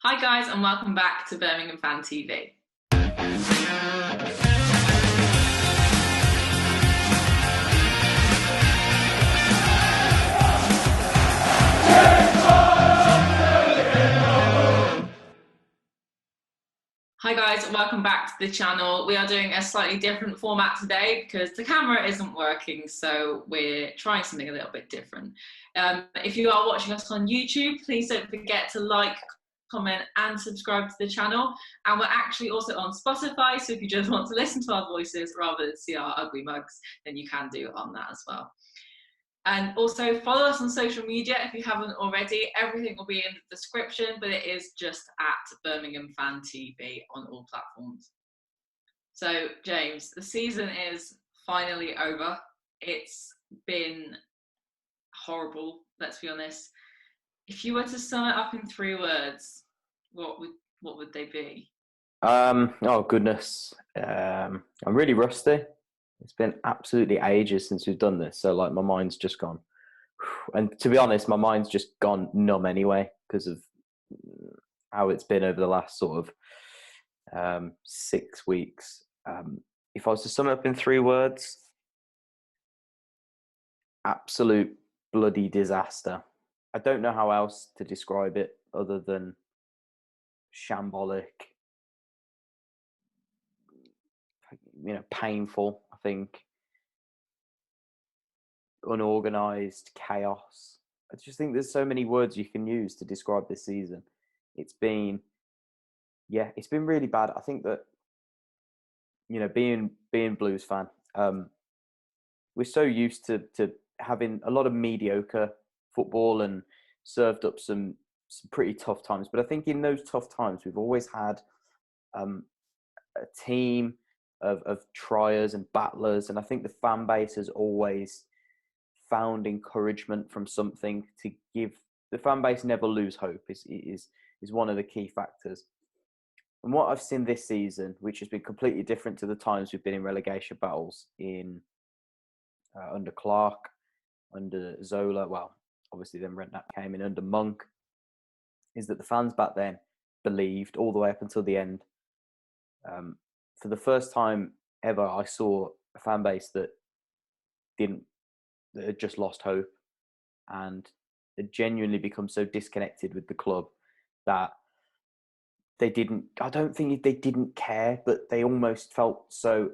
Hi guys and welcome back to Birmingham Fan TV. Hi guys and welcome back to the channel. We are doing a slightly different format today because the camera isn't working, so we're trying something a little bit different. If you are watching us on YouTube, please don't forget to like, comment and subscribe to the channel. And we're actually also on Spotify, so if you just want to listen to our voices rather than see our ugly mugs, then you can do it on that as well. And also follow us on social media if you haven't already. Everything will be in the description, but it is just at Birmingham Fan TV on all platforms. So James, the season is finally over. It's been horrible, let's be honest. If you were to sum it up in 3 words, what would they be? Oh goodness. I'm really rusty. It's been absolutely ages since we've done this, so like my mind's just gone. And to be honest, my mind's just gone numb anyway because of how it's been over the last sort of 6 weeks. If I was to sum it up in 3 words, absolute bloody disaster. I don't know how else to describe it other than shambolic, painful, I think, unorganized, chaos. I just think there's so many words you can use to describe this season. It's been really bad. I think that, being Blues fan, we're so used to having a lot of mediocre football and served up some pretty tough times. But I think in those tough times, we've always had a team of triers and battlers, and I think the fan base has always found encouragement from something to give the fan base never lose hope is one of the key factors. And what I've seen this season, which has been completely different to the times we've been in relegation battles in under Clark, under Zola, well, obviously then Redknapp came in under Monk, is that the fans back then believed all the way up until the end. For the first time ever, I saw a fan base that had just lost hope and had genuinely become so disconnected with the club that I don't think they didn't care, but they almost felt so,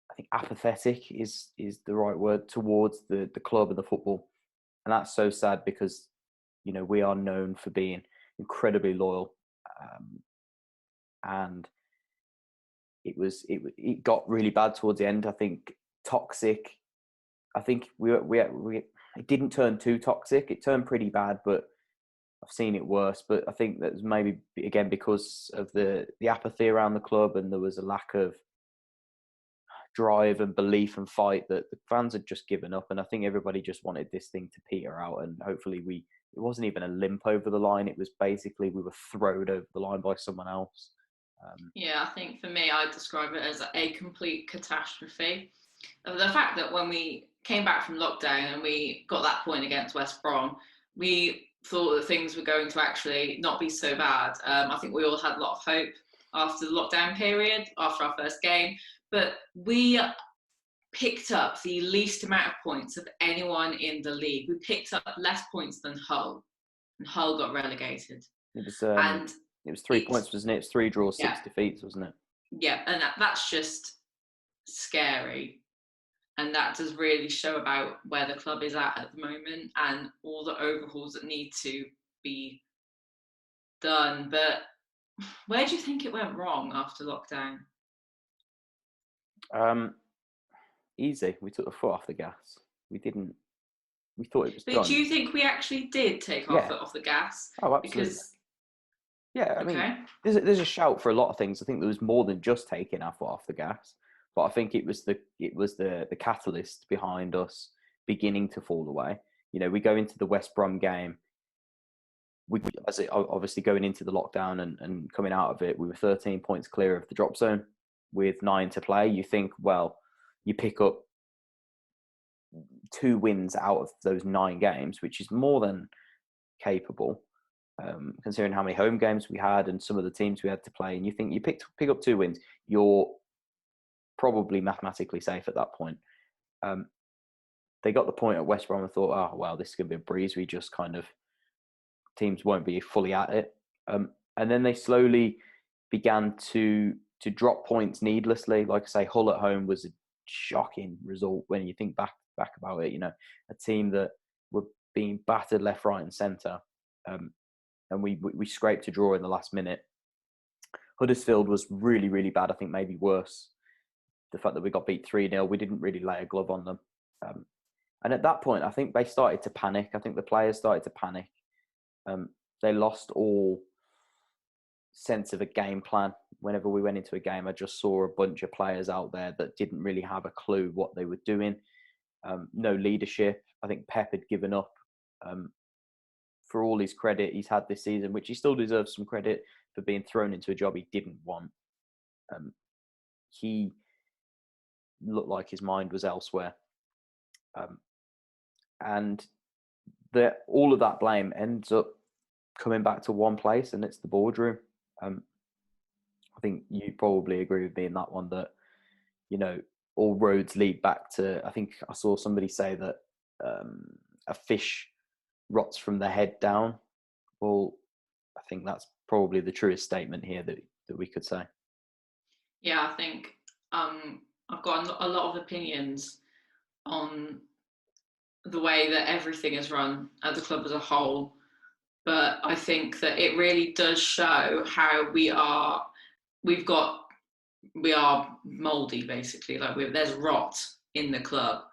I think apathetic is the right word, towards the club and the football. And that's so sad because, we are known for being incredibly loyal. And it got really bad towards the end. I think toxic. I think it didn't turn too toxic. It turned pretty bad, but I've seen it worse. But I think that was maybe again because of the apathy around the club, and there was a lack of drive and belief and fight that the fans had just given up. And I think everybody just wanted this thing to peter out. And hopefully it wasn't even a limp over the line. It was basically we were thrown over the line by someone else. Yeah, I think for me, I describe it as a complete catastrophe. The fact that when we came back from lockdown and we got that point against West Brom, we thought that things were going to actually not be so bad. I think we all had a lot of hope after the lockdown period, after our first game, but we picked up the least amount of points of anyone in the league. We picked up less points than Hull, and Hull got relegated. It was 3 points, wasn't it? It's 3 draws, 6 defeats, wasn't it? Yeah, and that's just scary. And that does really show about where the club is at the moment and all the overhauls that need to be done. But where do you think it went wrong after lockdown? Easy. We took the foot off the gas. We thought it was done. But do you think we actually did take our foot off the gas? Oh, absolutely. I mean, there's a shout for a lot of things. I think there was more than just taking our foot off the gas, but I think it was the catalyst behind us beginning to fall away. We go into the West Brom game. Obviously going into the lockdown and coming out of it, we were 13 points clear of the drop zone with 9 to play. You think, well, you pick up 2 wins out of those 9 games, which is more than capable. considering how many home games we had and some of the teams we had to play. And you think you pick up 2 wins, you're probably mathematically safe at that point. They got the point at West Brom and thought, oh, well, this is going to be a breeze. We just kind of, teams won't be fully at it. And then they slowly began to drop points needlessly. Like I say, Hull at home was a shocking result when you think back about it. You know, a team that were being battered left, right, and centre, and we scraped a draw in the last minute. Huddersfield was really, really bad. I think maybe worse. The fact that we got beat 3-0, we didn't really lay a glove on them. And at that point, I think they started to panic. I think the players started to panic. They lost all sense of a game plan. Whenever we went into a game, I just saw a bunch of players out there that didn't really have a clue what they were doing. No leadership. I think Pep had given up. For all his credit he's had this season, which he still deserves some credit for being thrown into a job he didn't want. He looked like his mind was elsewhere. And all of that blame ends up coming back to one place, and it's the boardroom. I think you probably agree with me in that one, that, you know, all roads lead back to, I think I saw somebody say that a fish rots from the head down. Well, I think that's probably the truest statement here that we could say. Yeah, I think I've got a lot of opinions on the way that everything is run at the club as a whole, but I think that it really does show how we are mouldy, basically. Like, there's rot in the club,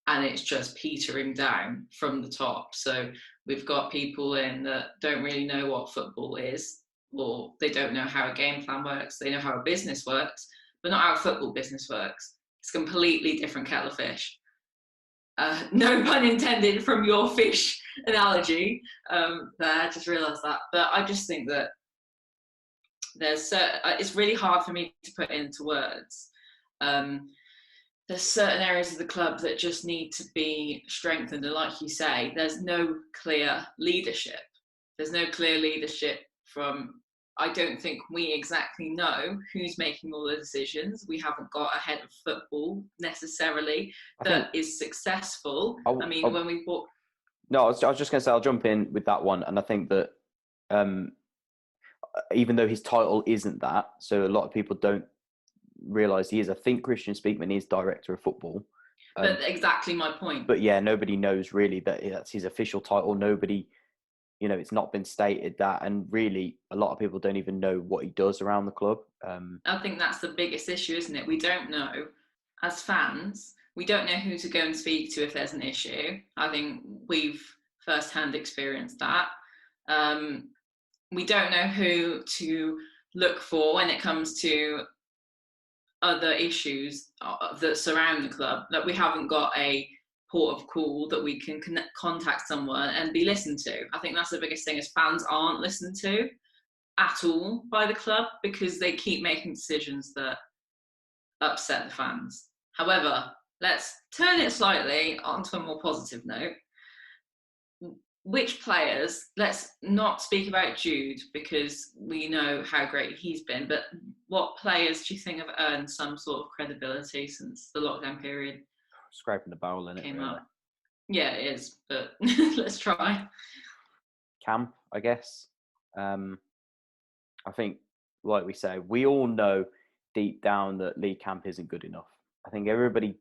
and it's just petering down from the top. So we've got people in that don't really know what football is, or they don't know how a game plan works. They know how a business works, but not how a football business works. It's a completely different kettle of fish. No pun intended from your fish analogy there, I just realised that. But I just think that it's really hard for me to put into words. There's certain areas of the club that just need to be strengthened, and like you say, there's no clear leadership. There's no clear leadership from, I don't think we exactly know who's making all the decisions. We haven't got a head of football necessarily that is successful. When we bought... No, I was just going to say, I'll jump in with that one. And I think that even though his title isn't that, so a lot of people don't realise he is. I think Christian Speakman is director of football. But exactly my point. But yeah, nobody knows really that that's his official title. Nobody... You know, it's not been stated that, and really, a lot of people don't even know what he does around the club. I think that's the biggest issue, isn't it? We don't know, as fans, we don't know who to go and speak to if there's an issue. I think we've firsthand experienced that. We don't know who to look for when it comes to other issues that surround the club. That we haven't got a port of call that we can contact someone and be listened to. I think that's the biggest thing, is fans aren't listened to at all by the club because they keep making decisions that upset the fans. However, let's turn it slightly onto a more positive note. Which players, let's not speak about Jude because we know how great he's been, but what players do you think have earned some sort of credibility since the lockdown period? Scraping the barrel in it, came really. up. Yeah, it is, but let's try. Camp, I guess. I think, like we say, we all know deep down that Lee Camp isn't good enough. I think everybody,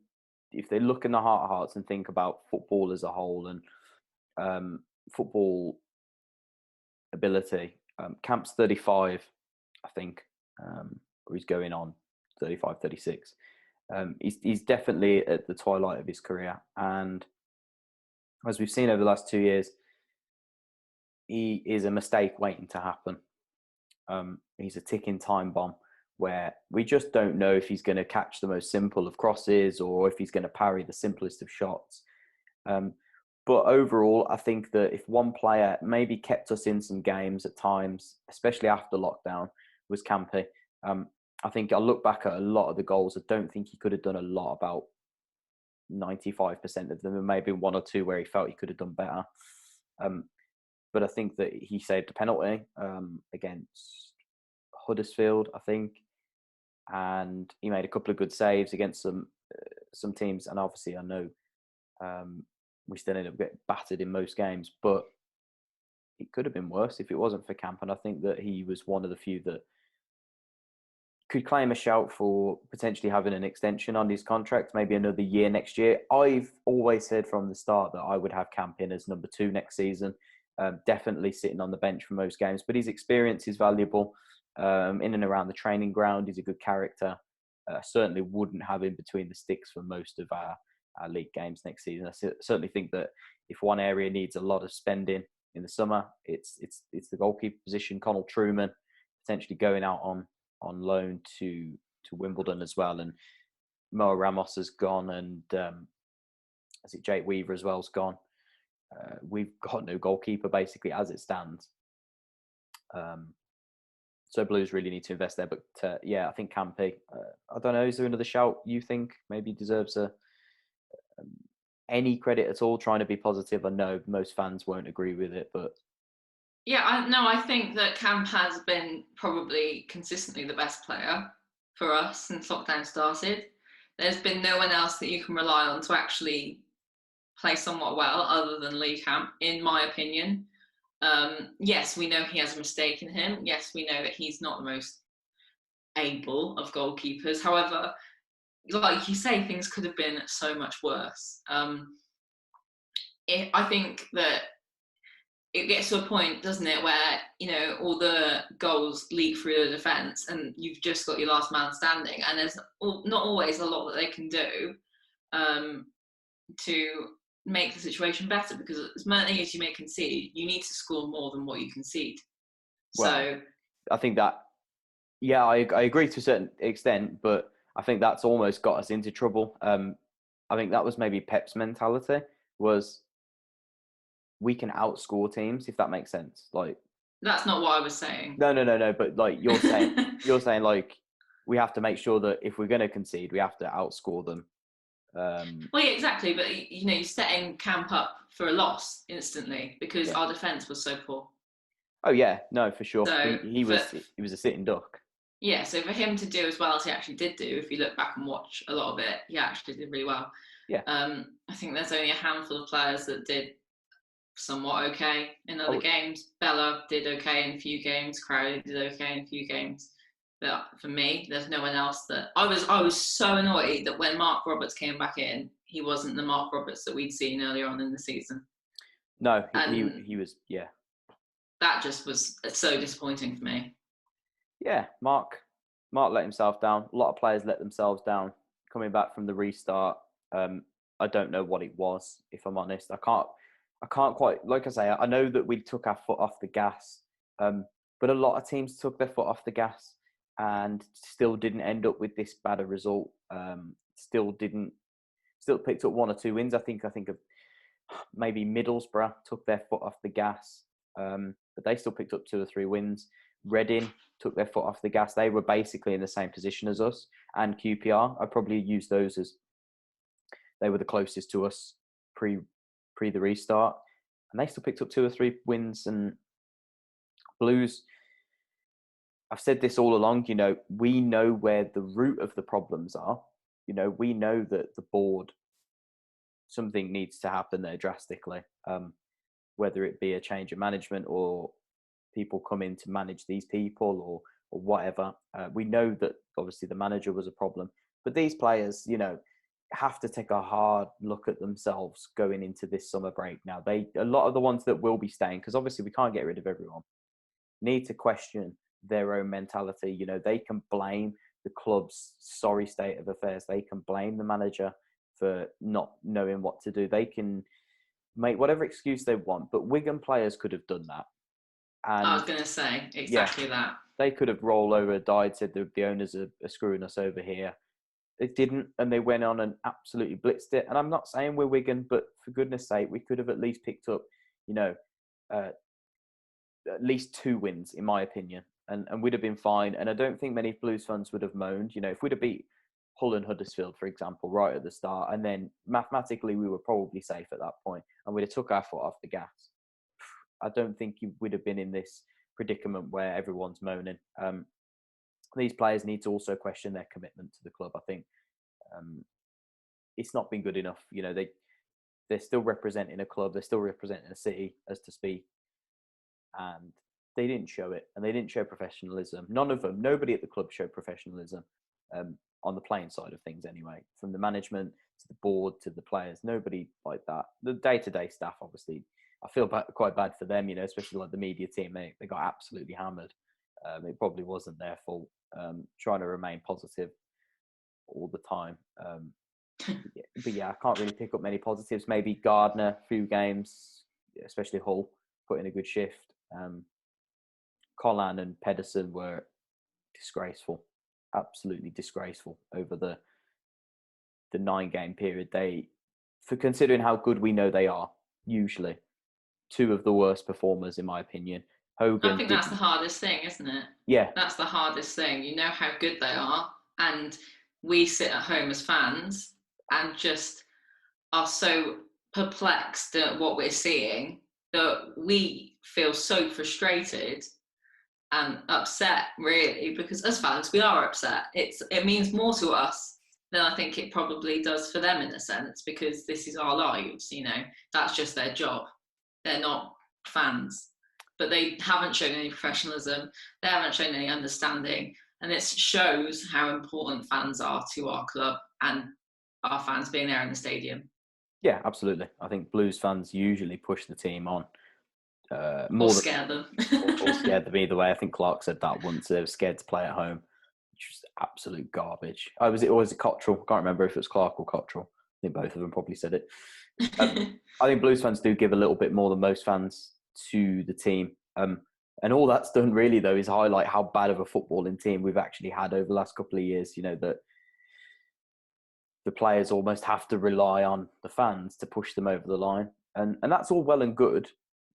if they look in the heart of hearts and think about football as a whole and football ability, Camp's 35, I think, or he's going on 35, 36. He's definitely at the twilight of his career, and as we've seen over the last 2 years, he is a mistake waiting to happen. He's a ticking time bomb where we just don't know if he's going to catch the most simple of crosses or if he's going to parry the simplest of shots. But overall, I think that if one player maybe kept us in some games at times, especially after lockdown, was Campy. I think I look back at a lot of the goals. I don't think he could have done a lot about 95% of them, and maybe one or two where he felt he could have done better. but I think that he saved a penalty against Huddersfield, I think, and he made a couple of good saves against some teams. And obviously, I know we still ended up getting battered in most games, but it could have been worse if it wasn't for Camp. And I think that he was one of the few that could claim a shout for potentially having an extension on his contract, maybe another year next year. I've always said from the start that I would have Camp in as number 2 next season, definitely sitting on the bench for most games. But his experience is valuable in and around the training ground. He's a good character. Certainly wouldn't have him between the sticks for most of our league games next season. I certainly think that if one area needs a lot of spending in the summer, it's the goalkeeper position. Connell Truman potentially going out on loan to Wimbledon as well, and Mo Ramos has gone, and is it Jake Weaver as well has gone. We've got no goalkeeper basically as it stands. So Blues really need to invest there. But yeah, I think Campy, I don't know, is there another shout you think maybe deserves any credit at all, trying to be positive? I know most fans won't agree with it, but yeah, I think that Camp has been probably consistently the best player for us since lockdown started. There's been no one else that you can rely on to actually play somewhat well other than Lee Camp, in my opinion. Yes, we know he has a mistake in him. Yes, we know that he's not the most able of goalkeepers. However, like you say, things could have been so much worse. I think that it gets to a point, doesn't it, where, you know, all the goals leak through the defence and you've just got your last man standing, and there's not always a lot that they can do to make the situation better, because as many as you may concede, you need to score more than what you concede. Well, so I think that, yeah, I agree to a certain extent, but I think that's almost got us into trouble. I think that was maybe Pep's mentality, was we can outscore teams, if that makes sense. Like, that's not what I was saying. No. But like you're saying like we have to make sure that if we're going to concede, we have to outscore them. Well, yeah, exactly. But you know, you're setting Camp up for a loss instantly because our defence was so poor. Oh yeah, no, for sure. So he was a sitting duck. Yeah, so for him to do as well as he actually did do, if you look back and watch a lot of it, he actually did really well. Yeah. I think there's only a handful of players that did somewhat okay in other games. Bella did okay in a few games. Crowley did okay in a few games. But for me, there's no one else that I was so annoyed that when Mark Roberts came back in, he wasn't the Mark Roberts that we'd seen earlier on in the season. No, he was, yeah. That just was so disappointing for me. Yeah, Mark let himself down. A lot of players let themselves down coming back from the restart. I don't know what it was, if I'm honest. I can't quite, like I say, I know that we took our foot off the gas, but a lot of teams took their foot off the gas and still didn't end up with this bad a result. Still picked up 1 or 2 wins. I think of maybe Middlesbrough took their foot off the gas, but they still picked up 2 or 3 wins. Reading took their foot off the gas. They were basically in the same position as us, and QPR. I probably use those as they were the closest to us pre the restart, and they still picked up 2 or 3 wins. And Blues, I've said this all along, you know, we know where the root of the problems are. You know, we know that the board, something needs to happen there drastically, whether it be a change of management or people come in to manage these people or whatever. We know that obviously the manager was a problem, but these players, you know, have to take a hard look at themselves going into this summer break. Now, a lot of the ones that will be staying, because obviously we can't get rid of everyone, need to question their own mentality. You know, they can blame the club's sorry state of affairs. They can blame the manager for not knowing what to do. They can make whatever excuse they want, but Wigan players could have done that. And I was going to say exactly that. They could have rolled over, died, said the owners are screwing us over here. They didn't, and they went on and absolutely blitzed it. And I'm not saying we're Wigan, but for goodness sake, we could have at least picked up, you know, at least 2 wins, in my opinion, and we'd have been fine. And I don't think many Blues fans would have moaned. You know, if we'd have beat Hull and Huddersfield, for example, right at the start, and then mathematically we were probably safe at that point, and we'd have took our foot off the gas. I don't think you would have been in this predicament where everyone's moaning. These players need to also question their commitment to the club. I think it's not been good enough. You know, they're still representing a club, they're still representing a city, as to speak, and they didn't show it, and they didn't show professionalism. None of them, nobody at the club showed professionalism on the playing side of things anyway, from the management to the board to the players, nobody like that. The day-to-day staff, obviously, I feel quite bad for them, you know, especially like the media team. They got absolutely hammered. It probably wasn't their fault. Trying to remain positive all the time. But yeah, I can't really pick up many positives. Maybe Gardner, a few games, especially Hull, put in a good shift. Collan and Pedersen were disgraceful, absolutely disgraceful over the 9-game period. For considering how good we know they are, usually two of the worst performers in my opinion. Hogan. I think that's the hardest thing, isn't it? Yeah, that's the hardest thing. You know how good they are, and we sit at home as fans and just are so perplexed at what we're seeing that we feel so frustrated and upset, really, because as fans we are upset. It means more to us than I think it probably does for them in a sense, because this is our lives, you know, that's just their job. They're not fans, but they haven't shown any professionalism, they haven't shown any understanding, and it shows how important fans are to our club and our fans being there in the stadium. Yeah, absolutely. I think Blues fans usually push the team on. Or scare them. or scared them either way. I think Clark said that once. They were scared to play at home, which was absolute garbage. Was it Cottrell? I can't remember if it was Clark or Cottrell. I think both of them probably said it. I think Blues fans do give a little bit more than most fans to the team. And all that's done really, though, is highlight how bad of a footballing team we've actually had over the last couple of years. You know, that the players almost have to rely on the fans to push them over the line. And that's all well and good,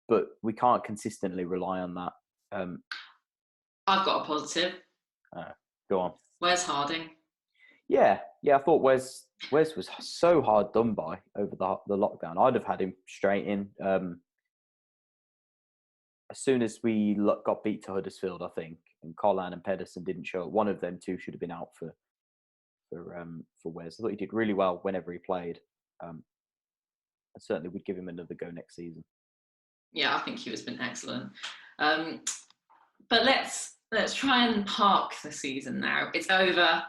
but we can't consistently rely on that. I've got a positive. Go on. Where's Harding? Yeah. I thought Wes was so hard done by over the lockdown. I'd have had him straight in. As soon as we got beat to Huddersfield, I think, and Collan and Pedersen didn't show up, one of them two should have been out for Wes. I thought he did really well whenever he played. And certainly would give him another go next season. Yeah, I think he has been excellent. But let's try and park the season now. It's over.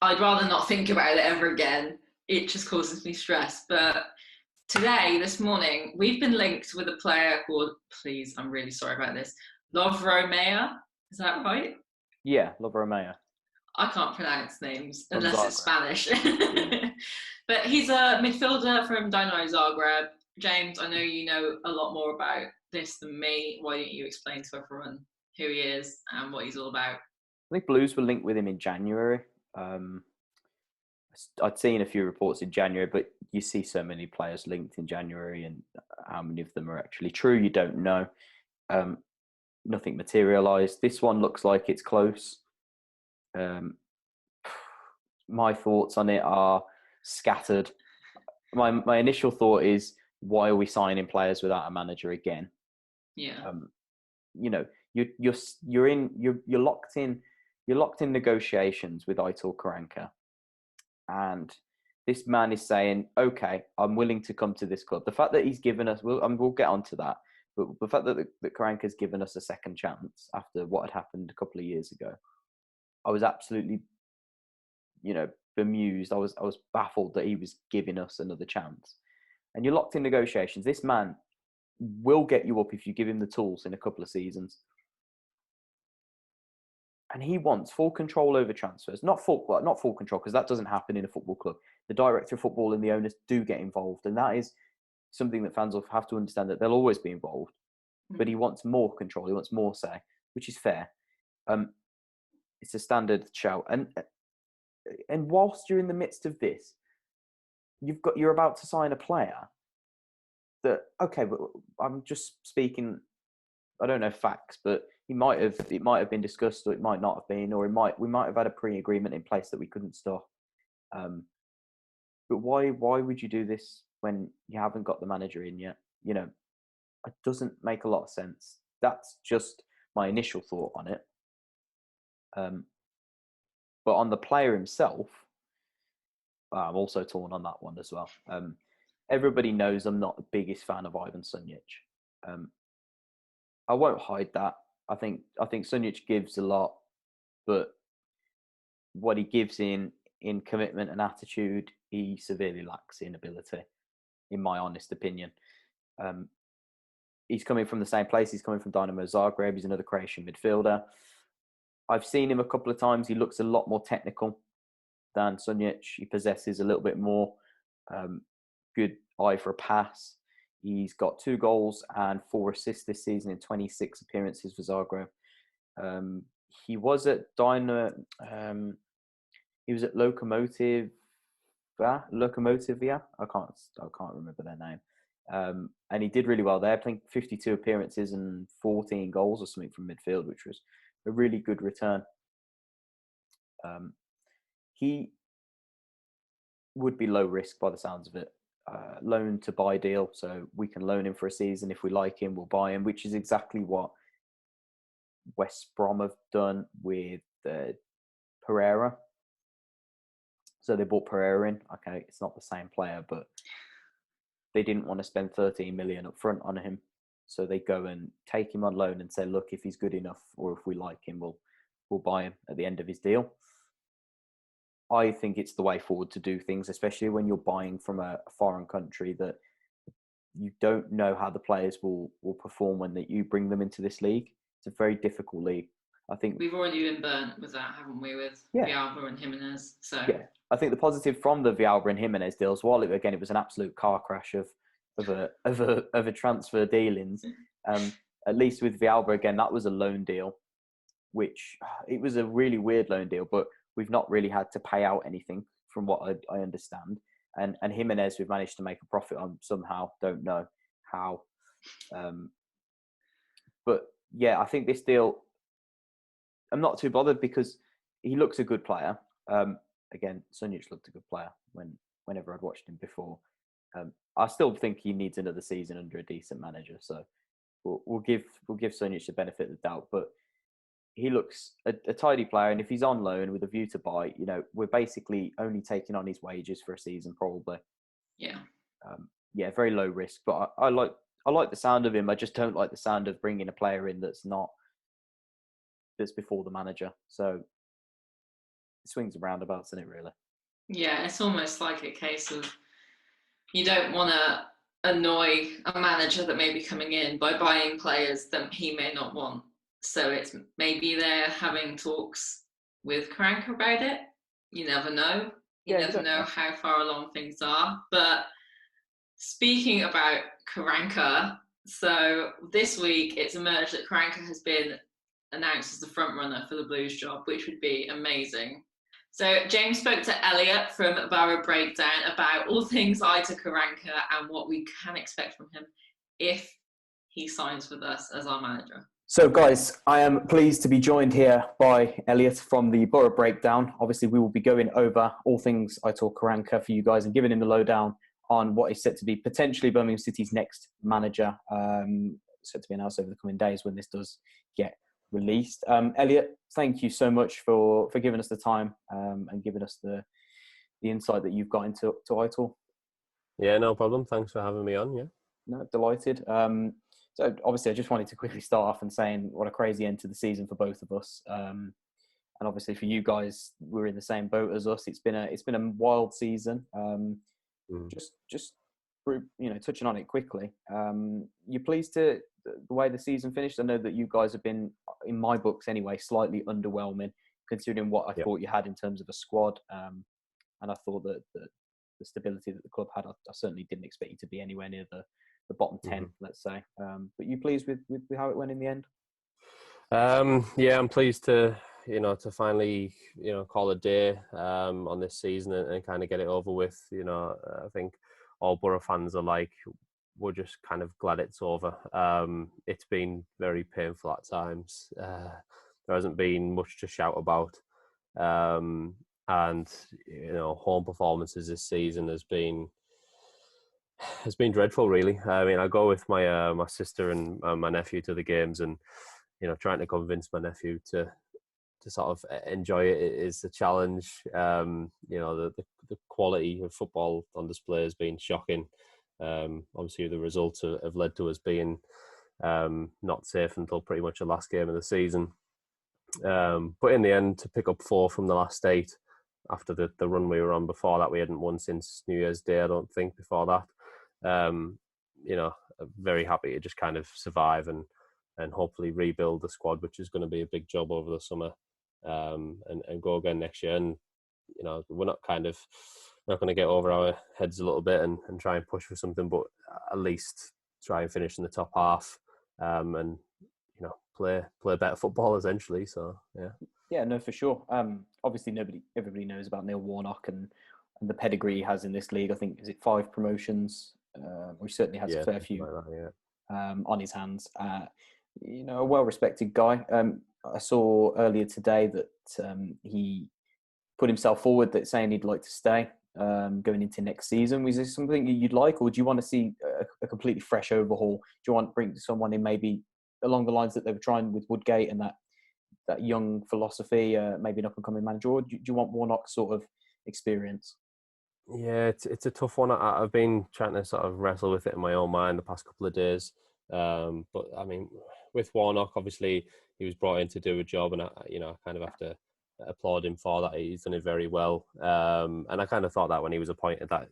I'd rather not think about it ever again. It just causes me stress. But this morning, we've been linked with a player called, please, I'm really sorry about this, Lovromea. Is that right? Yeah, Lovromea. I can't pronounce names unless it's Spanish. But he's a midfielder from Dynamo Zagreb. James, I know you know a lot more about this than me. Why don't you explain to everyone who he is and what he's all about? I think Blues were linked with him in January. I'd seen a few reports in January, but you see so many players linked in January, and how many of them are actually true, you don't know. Nothing materialised. This one looks like it's close. My thoughts on it are scattered. My initial thought is, why are we signing players without a manager again? Yeah. You know, you're locked in negotiations with Aitor Karanka, and this man is saying, okay, I'm willing to come to this club. The fact that he's given us, we'll get onto that, but the fact that Karanka's given us a second chance after what had happened a couple of years ago, I was absolutely, bemused. I was baffled that he was giving us another chance. And you're locked in negotiations. This man will get you up if you give him the tools in a couple of seasons. And he wants full control over transfers. Not full control, because that doesn't happen in a football club. The director of football and the owners do get involved. And that is something that fans will have to understand, that they'll always be involved. But he wants more control. He wants more say, which is fair. It's a standard shout. And whilst you're in the midst of this, you're about to sign a player that, okay, but I'm just speaking, I don't know facts, but it might have been discussed, or it might not have been, or we might have had a pre-agreement in place that we couldn't stop. But why would you do this when you haven't got the manager in yet? it doesn't make a lot of sense. That's just my initial thought on it. But on the player himself, I'm also torn on that one as well. Everybody knows I'm not the biggest fan of Ivan Sunjic. I won't hide that. I think Sunjic gives a lot, but what he gives in commitment and attitude, he severely lacks in ability, in my honest opinion. He's coming from the same place. He's coming from Dynamo Zagreb. He's another Croatian midfielder. I've seen him a couple of times. He looks a lot more technical than Sunjic. He possesses a little bit more good eye for a pass. He's got 2 goals and 4 assists this season in 26 appearances for Zagreb. He was at he was at Lokomotiv. Lokomotivia. I can't remember their name. And he did really well there, playing 52 appearances and 14 goals or something from midfield, which was a really good return. He would be low risk by the sounds of it. Loan to buy deal, so we can loan him for a season. If we like him, we'll buy him, which is exactly what West Brom have done with Pereira. So they bought Pereira in. Okay, it's not the same player, but they didn't want to spend 13 million up front on him. So they go and take him on loan and say, look, if he's good enough or if we like him, we'll buy him at the end of his deal. I think it's the way forward to do things, especially when you're buying from a foreign country that you don't know how the players will perform when you bring them into this league. It's a very difficult league. I think we've already been burnt with that, haven't we, with Villalba and Jimenez? So yeah, I think the positive from the Villalba and Jimenez deals, while it was an absolute car crash of a transfer dealings. At least with Villalba, again, that was a loan deal, which it was a really weird loan deal, but we've not really had to pay out anything from what I understand. And Jimenez, we've managed to make a profit on somehow. Don't know how. But yeah, I think this deal, I'm not too bothered because he looks a good player. Again, Sunjic looked a good player whenever I'd watched him before. I still think he needs another season under a decent manager. So we'll give Sunjic the benefit of the doubt. But he looks a tidy player, and if he's on loan with a view to buy, we're basically only taking on his wages for a season, probably. Yeah. Very low risk. But I like the sound of him. I just don't like the sound of bringing a player in that's before the manager. So it swings and roundabouts, isn't it, really? Yeah, it's almost like a case of you don't want to annoy a manager that may be coming in by buying players that he may not want. So it's maybe they're having talks with Karanka about it. You never know. You never know how far along things are. But speaking about Karanka, so this week it's emerged that Karanka has been announced as the front runner for the Blues job, which would be amazing. So James spoke to Elliot from Borough Breakdown about all things Aitor Karanka and what we can expect from him if he signs with us as our manager. So guys, I am pleased to be joined here by Elliot from the Borough Breakdown. Obviously, we will be going over all things Aitor Karanka for you guys and giving him the lowdown on what is set to be potentially Birmingham City's next manager, set to be announced over the coming days when this does get released. Elliot, thank you so much for giving us the time and giving us the insight that you've got into Aitor. Yeah, no problem. Thanks for having me on. Yeah, no, delighted. So obviously, I just wanted to quickly start off and saying what a crazy end to the season for both of us. And obviously for you guys, we're in the same boat as us. It's been a wild season. Just touching on it quickly. You're pleased to the way the season finished? I know that you guys have been, in my books anyway, slightly underwhelming considering what I thought you had in terms of a squad. And I thought that the stability that the club had, I certainly didn't expect you to be anywhere near the bottom 10, let's say. But you pleased with how it went in the end? Yeah, I'm pleased to finally call a day on this season and kind of get it over with. I think all Borough fans are like, we're just kind of glad it's over. It's been very painful at times. There hasn't been much to shout about, and home performances this season has been It's been dreadful, really. I mean, I go with my sister and my nephew to the games, and trying to convince my nephew to sort of enjoy it is a challenge. The quality of football on display has been shocking. Obviously, the results have led to us being not safe until pretty much the last game of the season. But in the end, to pick up 4 from the last 8 after the run we were on before that, we hadn't won since New Year's Day, I don't think, before that. Very happy to just kind of survive and hopefully rebuild the squad, which is going to be a big job over the summer, and go again next year. And we're not going to get over our heads a little bit and try and push for something, but at least try and finish in the top half, and play better football essentially. So yeah, no, for sure. Obviously everybody knows about Neil Warnock and the pedigree he has in this league. I think, is it 5 promotions? He certainly has a fair few like that, on his hands. A well-respected guy. I saw earlier today that he put himself forward that saying he'd like to stay going into next season. Was this something you'd like, or do you want to see a completely fresh overhaul? Do you want to bring someone in maybe along the lines that they were trying with Woodgate and that young philosophy, maybe an up-and-coming manager, or do you want Warnock's sort of experience? Yeah, it's a tough one. I've been trying to sort of wrestle with it in my own mind the past couple of days. But I mean, with Warnock, obviously he was brought in to do a job, and I kind of have to applaud him for that. He's done it very well. And I kind of thought that when he was appointed, that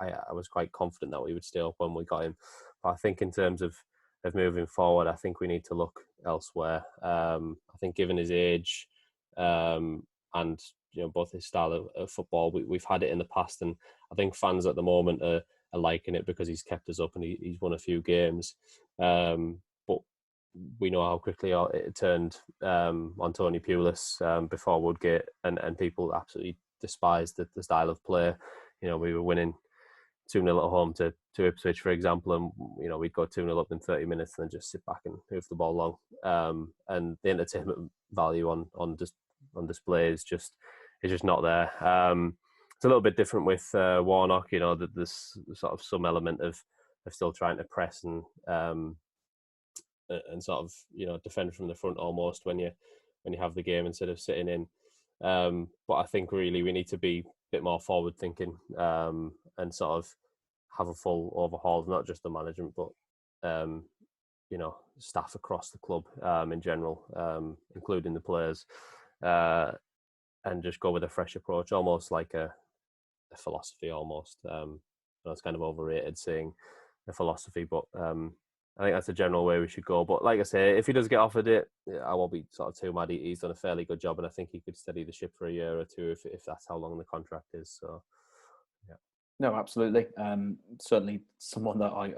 I was quite confident that we would stay up when we got him. But I think in terms of moving forward, I think we need to look elsewhere. I think given his age, and both his style of football, we've had it in the past, and I think fans at the moment are liking it because he's kept us up and he's won a few games. But we know how quickly it turned on Tony Pulis before Woodgate, and people absolutely despised the style of play. We were winning 2-0 at home to Ipswich, for example, and we'd go 2-0 up in 30 minutes and then just sit back and hoof the ball long. And the entertainment value on display is just not there. It's a little bit different with Warnock. That there's sort of some element of still trying to press and sort of defend from the front almost when you have the game instead of sitting in. But I think really we need to be a bit more forward thinking and sort of have a full overhaul of not just the management but staff across the club in general, including the players, and just go with a fresh approach, almost like a philosophy almost. It's kind of overrated saying a philosophy, but I think that's a general way we should go. But like I say, if he does get offered it, I won't be sort of too mad. He's done a fairly good job, and I think he could steady the ship for a year or two if that's how long the contract is. So, yeah. No, absolutely. Certainly someone that I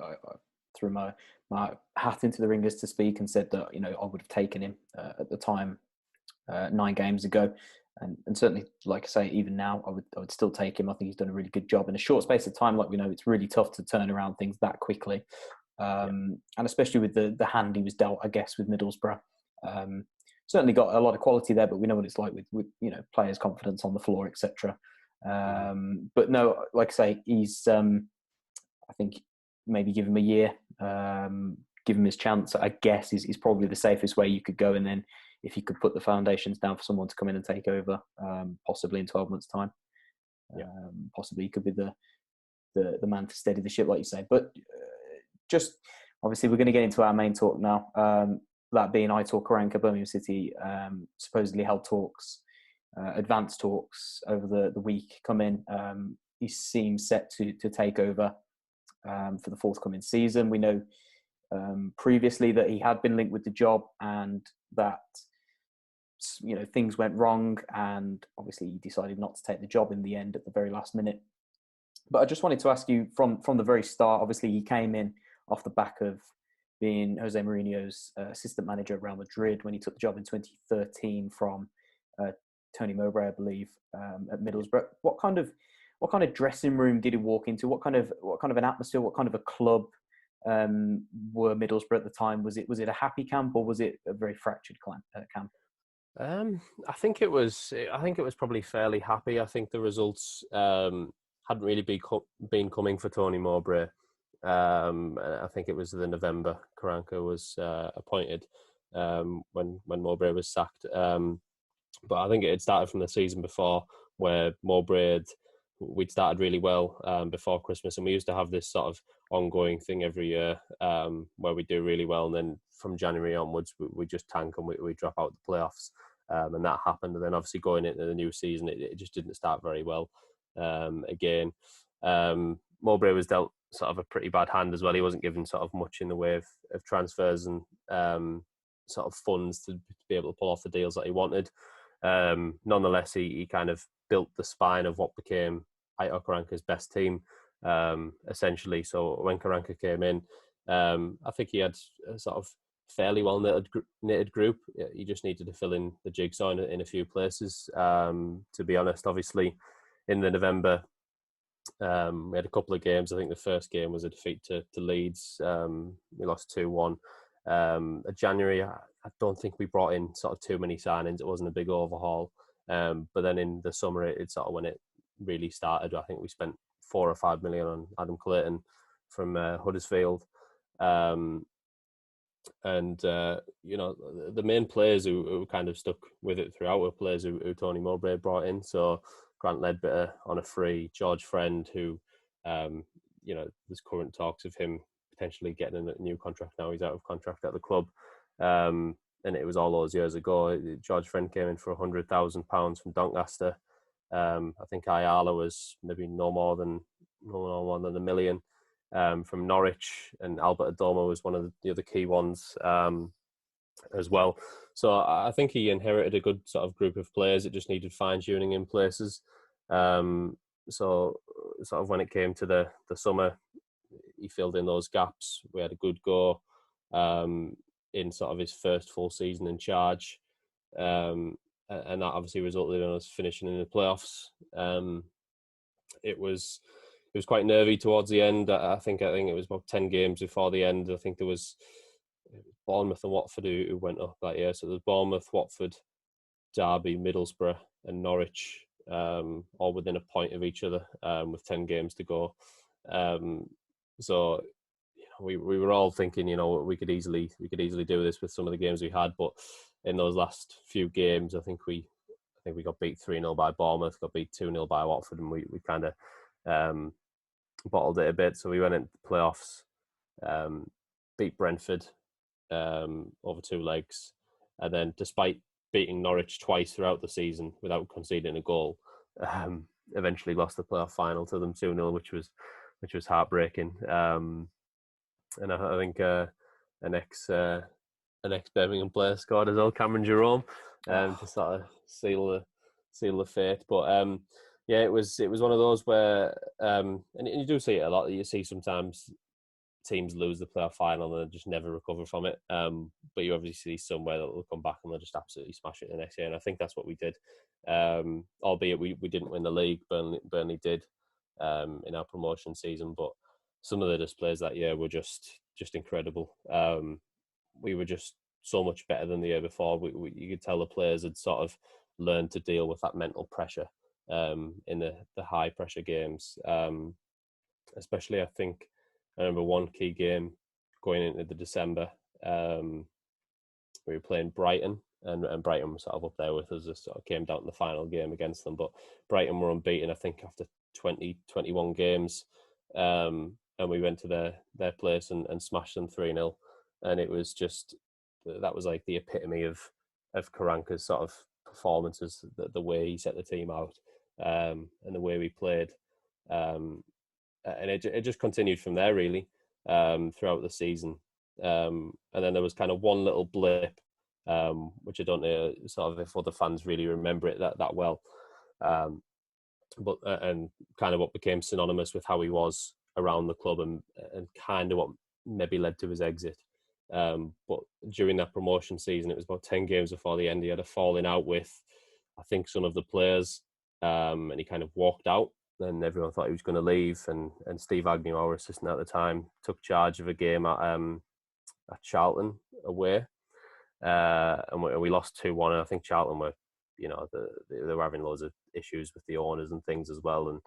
threw my hat into the ring as to speak and said that I would have taken him at the time 9 games ago, and certainly, like I say, even now I would still take him. I think he's done a really good job in a short space of time. Like we know, it's really tough to turn around things that quickly. And especially with the hand he was dealt, I guess, with Middlesbrough. Certainly got a lot of quality there, but we know what it's like with players' confidence on the floor, etc. But no, like I say, he's I think maybe give him a year, give him his chance, I guess, is probably the safest way you could go. And then if you could put the foundations down for someone to come in and take over, possibly in 12 months' time, possibly he could be the man to steady the ship, like you say. But just obviously, we're going to get into our main talk now. That being Aitor Karanka, Birmingham City supposedly held talks, advanced talks over the week. Come in, he seems set to take over for the forthcoming season. We know previously that he had been linked with the job, and that things went wrong, and obviously he decided not to take the job in the end at the very last minute. But I just wanted to ask you from the very start. Obviously, he came in off the back of being Jose Mourinho's assistant manager at Real Madrid when he took the job in 2013 from Tony Mowbray, I believe, at Middlesbrough. What kind of dressing room did he walk into? What kind of an atmosphere? What kind of a club were Middlesbrough at the time? Was it a happy camp, or was it a very fractured camp? I think it was probably fairly happy. I think the results hadn't really been coming for Tony Mowbray And I think it was the November Karanka was appointed when Mowbray was sacked. But I think it had started from the season before, where we'd started really well before Christmas, and we used to have this sort of ongoing thing every year where we do really well, and then from January onwards we just tank and we drop out the playoffs, and that happened. And then obviously going into the new season, it just didn't start very well again. Mowbray was dealt sort of a pretty bad hand as well. He wasn't given sort of much in the way of transfers and sort of funds to be able to pull off the deals that he wanted. Nonetheless, he kind of built the spine of what became Aitor Karanka's best team, essentially. So when Karanka came in, I think he had a sort of fairly well knitted group. He just needed to fill in the jigsaw in a few places. To be honest, obviously, in the November, we had a couple of games. I think the first game was a defeat to Leeds. We lost 2-1. January, I don't think we brought in sort of too many signings. It wasn't a big overhaul. But then in the summer, it sort of when it really started, I think we spent 4 or 5 million on Adam Clayton from Huddersfield. The main players who kind of stuck with it throughout were players who Tony Mowbray brought in. So Grant Ledbetter on a free, George Friend, who, there's current talks of him potentially getting a new contract now. He's out of contract at the club. And it was all those years ago. George Friend came in for £100,000 from Doncaster. I think Ayala was maybe no more than $1 million from Norwich, and Albert Adoma was one of the other key ones as well. So I think he inherited a good sort of group of players. It just needed fine tuning in places. So sort of when it came to the summer, he filled in those gaps. We had a good go in sort of his first full season in charge, and that obviously resulted in us finishing in the playoffs. It was quite nervy towards the end. I think it was about 10 games before the end. I think there was Bournemouth and Watford who went up that year. So there was Bournemouth, Watford, Derby, Middlesbrough and Norwich, all within a point of each other with 10 games to go. So we were all thinking, we could easily do this with some of the games we had, but in those last few games, I think we got beat 3-0 by Bournemouth, got beat 2-0 by Watford, and we kind of bottled it a bit. So we went into the playoffs, beat Brentford over 2 legs, and then despite beating Norwich twice throughout the season without conceding a goal, eventually lost the playoff final to them 2-0, which was heartbreaking. And I think an ex Birmingham player scored as well, Cameron Jerome, to sort of seal the fate. But it was one of those where, and you do see it a lot. You see sometimes teams lose the playoff final and just never recover from it. But you obviously see somewhere that will come back and they'll just absolutely smash it the next year. And I think that's what we did. Albeit we didn't win the league. Burnley did in our promotion season, but some of the displays that year were just incredible. We were just so much better than the year before. You could tell the players had sort of learned to deal with that mental pressure in the high pressure games. Especially, I think, I remember one key game going into the December. We were playing Brighton, and Brighton was sort of up there with us. Just sort of came down to the final game against them, but Brighton were unbeaten, I think, after 21 games. And we went to their place and smashed them 3-0. And it was just, that was like the epitome of Karanka's sort of performances, the way he set the team out, and the way we played. And it just continued from there, really, throughout the season. And then there was kind of one little blip, which I don't know sort of if other fans really remember it that well. But and kind of what became synonymous with how he was around the club, and kind of what maybe led to his exit. But during that promotion season, it was about 10 games before the end, he had a falling out with, I think, some of the players, and he kind of walked out. And everyone thought he was going to leave. And Steve Agnew, our assistant at the time, took charge of a game at Charlton away. And we lost 2-1. And I think Charlton were you know, they were having loads of issues with the owners and things as well. And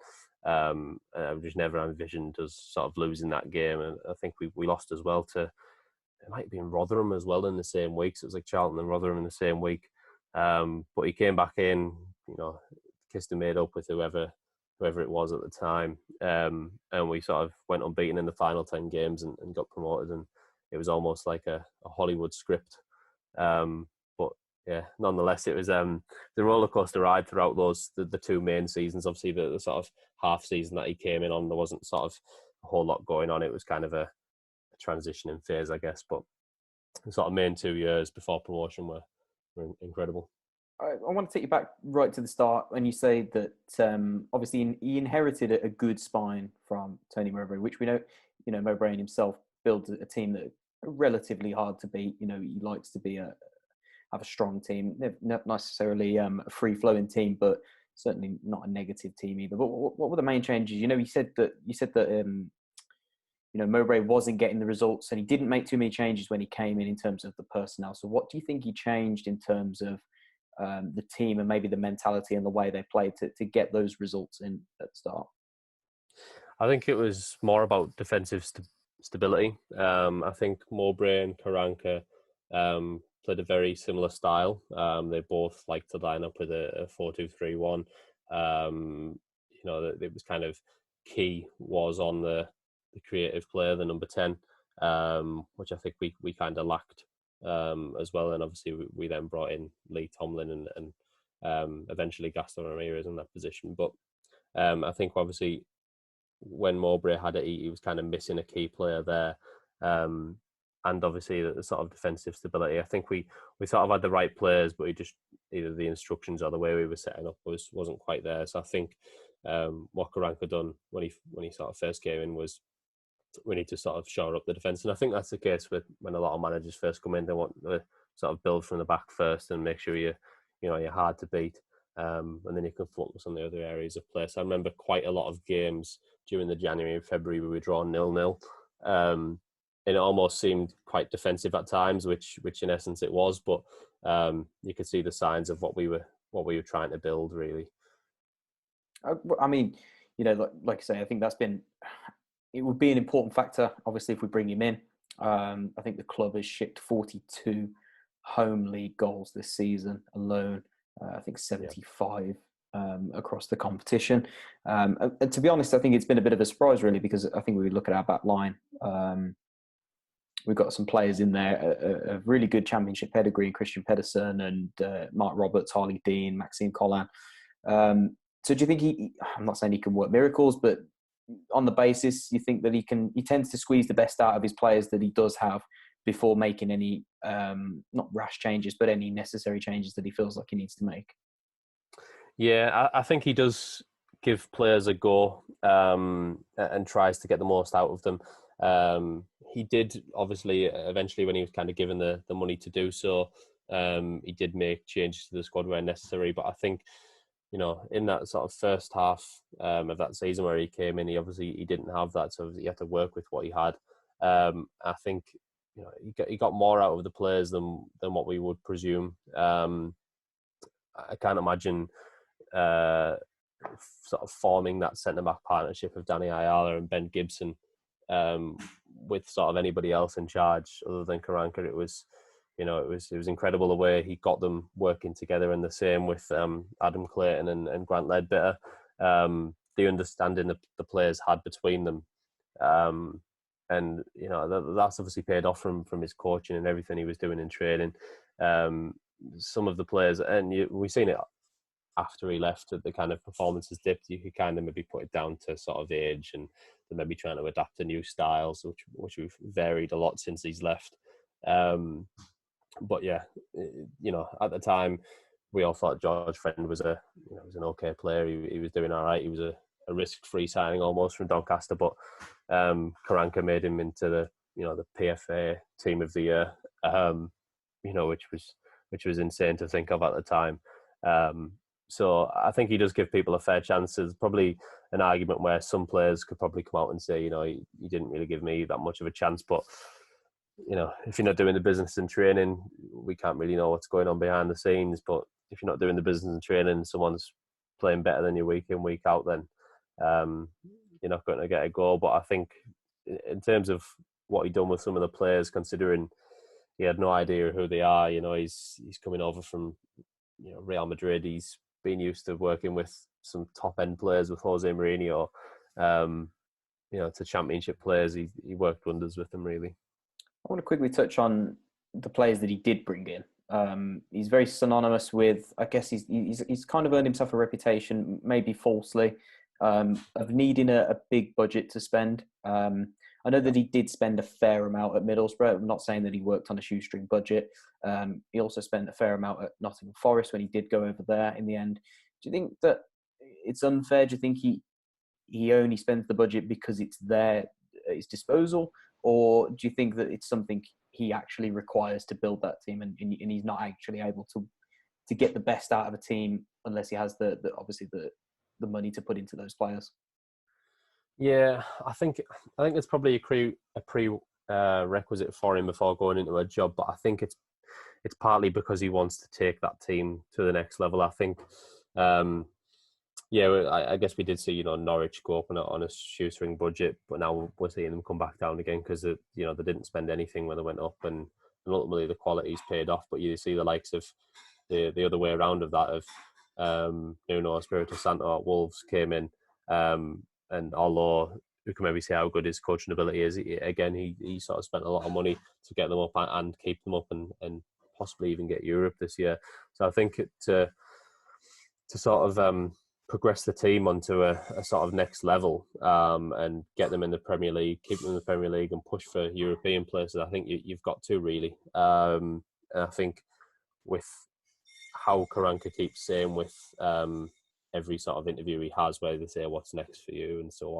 I just never envisioned us sort of losing that game. And I think we lost as well to, it might have been Rotherham as well in the same week. So it was like Charlton and Rotherham in the same week. But he came back in, you know, kissed and made up with whoever it was at the time. And we sort of went unbeaten in the final 10 games and got promoted. And it was almost like a Hollywood script. But yeah, nonetheless, it was the roller coaster ride throughout the two main seasons. Obviously, the sort of half season that he came in on, there wasn't sort of a whole lot going on. It was kind of a transitioning phase, I guess. But the sort of main 2 years before promotion were incredible. I want to take you back right to the start when you say that obviously he inherited a good spine from Tony Mowbray, which we know, you know, Mowbray himself built a team that are relatively hard to beat. You know, he likes to have a strong team, not necessarily a free-flowing team, but certainly not a negative team either. But what were the main changes? You know, you said that you know, Mowbray wasn't getting the results, and he didn't make too many changes when he came in terms of the personnel. So what do you think he changed in terms of the team and maybe the mentality and the way they played to get those results in at the start? I think it was more about defensive stability. I think Mowbray and Karanka played a very similar style. They both like to line up with a 4-2-3-1. You know, it was kind of key was on the creative player, the number 10, which I think we kind of lacked as well. And obviously we then brought in Lee Tomlin and eventually Gaston Ramirez in that position. But I think obviously when Mowbray had it, he was kind of missing a key player there. And obviously the sort of defensive stability. I think we sort of had the right players, but either the instructions or the way we were setting up wasn't quite there. So I think what Karanka done when he sort of first came in was, we need to sort of shore up the defence. And I think that's the case with when a lot of managers first come in, they want to sort of build from the back first and make sure you're hard to beat. And then you can focus on the other areas of play. So I remember quite a lot of games during the January and February we were drawn 0-0. And it almost seemed quite defensive at times, which in essence it was. But you could see the signs of what we were trying to build, really. I mean, you know, like I say, I think it would be an important factor, obviously, if we bring him in. I think the club has shipped 42 home league goals this season alone. I think 75 across the competition. And to be honest, I think it's been a bit of a surprise, really, because I think we look at our back line. We've got some players in there, a really good championship pedigree, Christian Pedersen and Mark Roberts, Harley Dean, Maxime Collin. So do you think I'm not saying he can work miracles, but on the basis, you think that he tends to squeeze the best out of his players that he does have before making any, not rash changes, but any necessary changes that he feels like he needs to make? Yeah, I think he does give players a go and tries to get the most out of them. He did, obviously, eventually when he was kind of given the money to do so, he did make changes to the squad where necessary. But I think, you know, in that sort of first half of that season where he came in, he didn't have that, so he had to work with what he had. I think, you know, he got more out of the players than what we would presume. I can't imagine sort of forming that centre-back partnership of Danny Ayala and Ben Gibson with sort of anybody else in charge other than Karanka. It was incredible the way he got them working together, and the same with Adam Clayton and Grant Ledbetter. The understanding that the players had between them, and you know that's obviously paid off from his coaching and everything he was doing in training. Some of the players, and we've seen it after he left, the kind of performances dipped. You could kind of maybe put it down to sort of age and maybe trying to adapt to new styles, which we've varied a lot since he's left. But yeah, you know, at the time, we all thought George Friend was an okay player. He was doing all right. He was a risk-free signing almost from Doncaster, but Karanka made him into the PFA team of the year. You know, which was insane to think of at the time. So I think he does give people a fair chance. There's probably an argument where some players could probably come out and say, you know, he didn't really give me that much of a chance, but you know, if you're not doing the business and training, we can't really know what's going on behind the scenes. But if you're not doing the business and training, someone's playing better than you week in, week out, then you're not going to get a goal. But I think in terms of what he done with some of the players, considering he had no idea who they are, he's coming over from Real Madrid. He's been used to working with some top end players with Jose Mourinho. To championship players, he worked wonders with them, really. I want to quickly touch on the players that he did bring in. He's very synonymous with, I guess he's kind of earned himself a reputation, maybe falsely, of needing a big budget to spend. I know that he did spend a fair amount at Middlesbrough. I'm not saying that he worked on a shoestring budget. He also spent a fair amount at Nottingham Forest when he did go over there in the end. Do you think that it's unfair? Do you think he only spends the budget because it's there at his disposal? Or do you think that it's something he actually requires to build that team and he's not actually able to get the best out of a team unless he has the obviously the money to put into those players? Yeah, I think it's probably a prerequisite for him before going into a job, but I think it's partly because he wants to take that team to the next level. I think, I guess we did see Norwich go up on a shoestring budget, but now we're seeing them come back down again because they didn't spend anything when they went up, and ultimately the quality's paid off. But you see the likes of the other way around of that of Nuno Espirito Santo at Wolves came in. And although we can maybe say how good his coaching ability is, he sort of spent a lot of money to get them up and keep them up and possibly even get Europe this year. So I think to sort of progress the team onto a sort of next level and get them in the Premier League, keep them in the Premier League and push for European places, I think you've got to really. And I think with how Karanka keeps saying with every sort of interview he has where they say what's next for you and so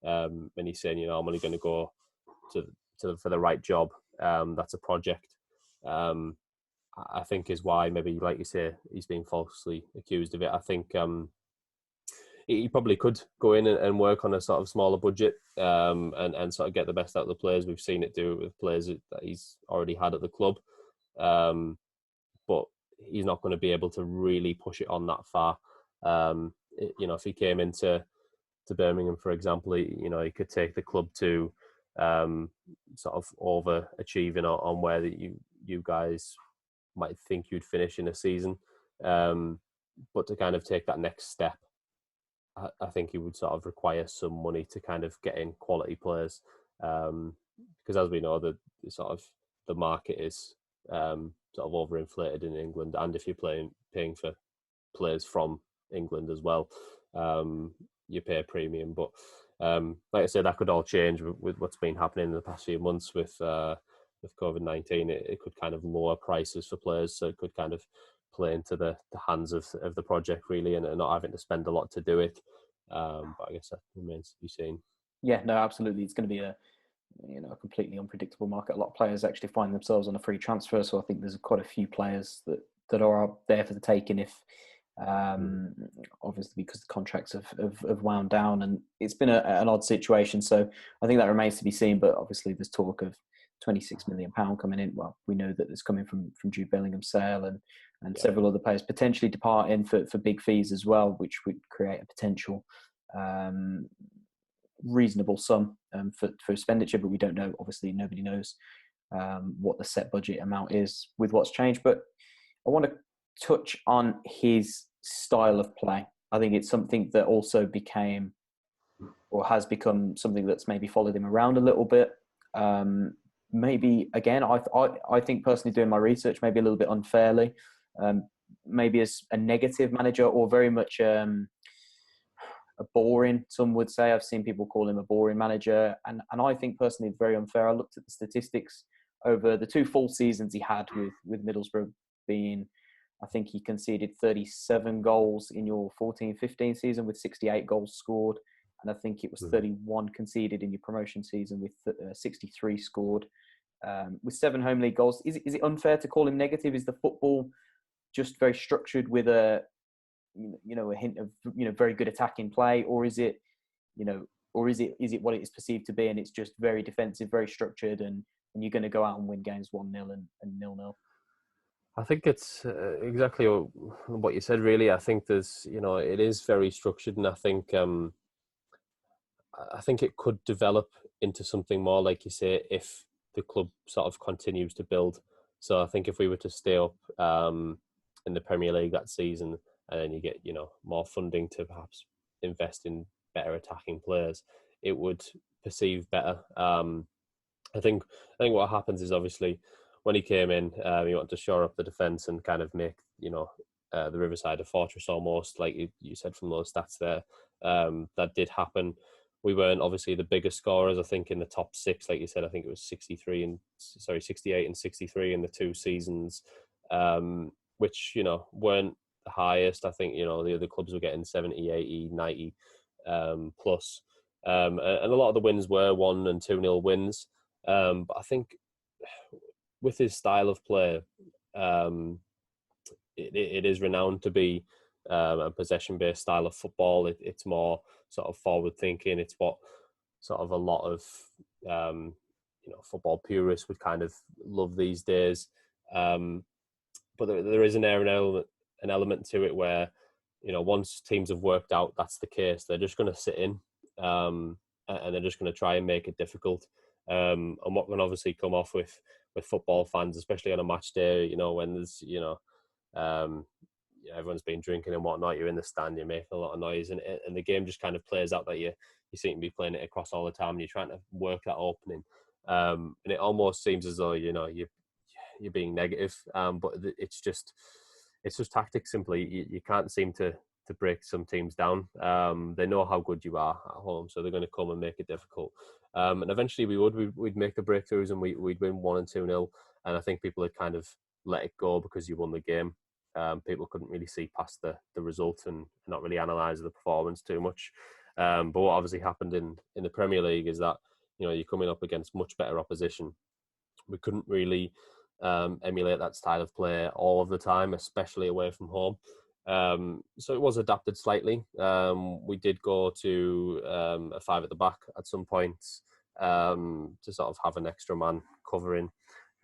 on, and he's saying I'm only going to go for the right job, that's a project, I think is why maybe, like you say, he's been falsely accused of it. I think he probably could go in and work on a sort of smaller budget and sort of get the best out of the players. We've seen it do it with players that he's already had at the club, but he's not going to be able to really push it on that far. If he came into Birmingham, for example, he could take the club to sort of overachieving on where that you guys might think you'd finish in a season. But to kind of take that next step, I think he would sort of require some money to kind of get in quality players. Because as we know, the market is sort of overinflated in England, and if you're paying for players from England as well, you pay a premium. But like I said, that could all change with what's been happening in the past few months with COVID-19. It could kind of lower prices for players, so it could kind of play into the hands of the project really, and not having to spend a lot to do it. But I guess that remains to be seen. Yeah, no, absolutely. It's going to be a completely unpredictable market. A lot of players actually find themselves on a free transfer, so I think there's quite a few players that are there for the taking if obviously because the contracts have wound down, and it's been an odd situation. So I think that remains to be seen. But obviously there's talk of £26 million coming in. Well, we know that it's coming from Jude Bellingham's sale and several other players potentially departing for big fees as well, which would create a potential reasonable sum for expenditure. But we don't know. Obviously, nobody knows what the set budget amount is with what's changed. But I want to touch on his style of play. I think it's something that also became or has become something that's maybe followed him around a little bit. Maybe again, I think personally, doing my research, maybe a little bit unfairly, maybe as a negative manager or very much a boring. Some would say. I've seen people call him a boring manager, and I think personally it's very unfair. I looked at the statistics over the 2 full seasons he had with Middlesbrough, being, I think he conceded 37 goals in your 14-15 season with 68 goals scored. And I think it was 31 conceded in your promotion season with 63 scored, with 7 home league goals. Is it unfair to call him negative? Is the football just very structured with a hint of very good attacking play, or is it is it what it is perceived to be, and it's just very defensive, very structured, and you're going to go out and win games 1-0 and 0-0? I think it's exactly what you said. Really, I think there's, it is very structured, and I think it could develop into something more, like you say, if the club sort of continues to build. So I think if we were to stay up in the Premier League that season, and then you get, more funding to perhaps invest in better attacking players, it would perceive better. I think what happens is, obviously, when he came in, he wanted to shore up the defence and kind of make, the Riverside a fortress almost, like you said from those stats there. That did happen. We weren't obviously the biggest scorers. I think in the top six, like you said, I think it was 68 and 63 in the two seasons, which, weren't the highest. I think, the other clubs were getting 70, 80, 90 plus. And a lot of the wins were 1 and 2-0 wins. But I think with his style of play, it is renowned to be a possession-based style of football. It's more sort of forward-thinking. It's what sort of a lot of football purists would kind of love these days. But there is an element to it where, once teams have worked out that's the case, they're just going to sit in and they're just going to try and make it difficult. And what can obviously come off with football fans, especially on a match day, when there's, everyone's been drinking and whatnot, you're in the stand, you're making a lot of noise, and the game just kind of plays out that you seem to be playing it across all the time, and you're trying to work that opening. And it almost seems as though, you're being negative, but it's just tactics. Simply, you can't seem to break some teams down. They know how good you are at home, so they're going to come and make it difficult. And eventually we'd make the breakthroughs, and we'd win 1 and 2-0. And I think people had kind of let it go because you won the game. People couldn't really see past the result and not really analyse the performance too much. But what obviously happened in the Premier League is that, you're coming up against much better opposition. We couldn't really emulate that style of play all of the time, especially away from home. So it was adapted slightly. We did go to a 5 at the back at some points to sort of have an extra man covering.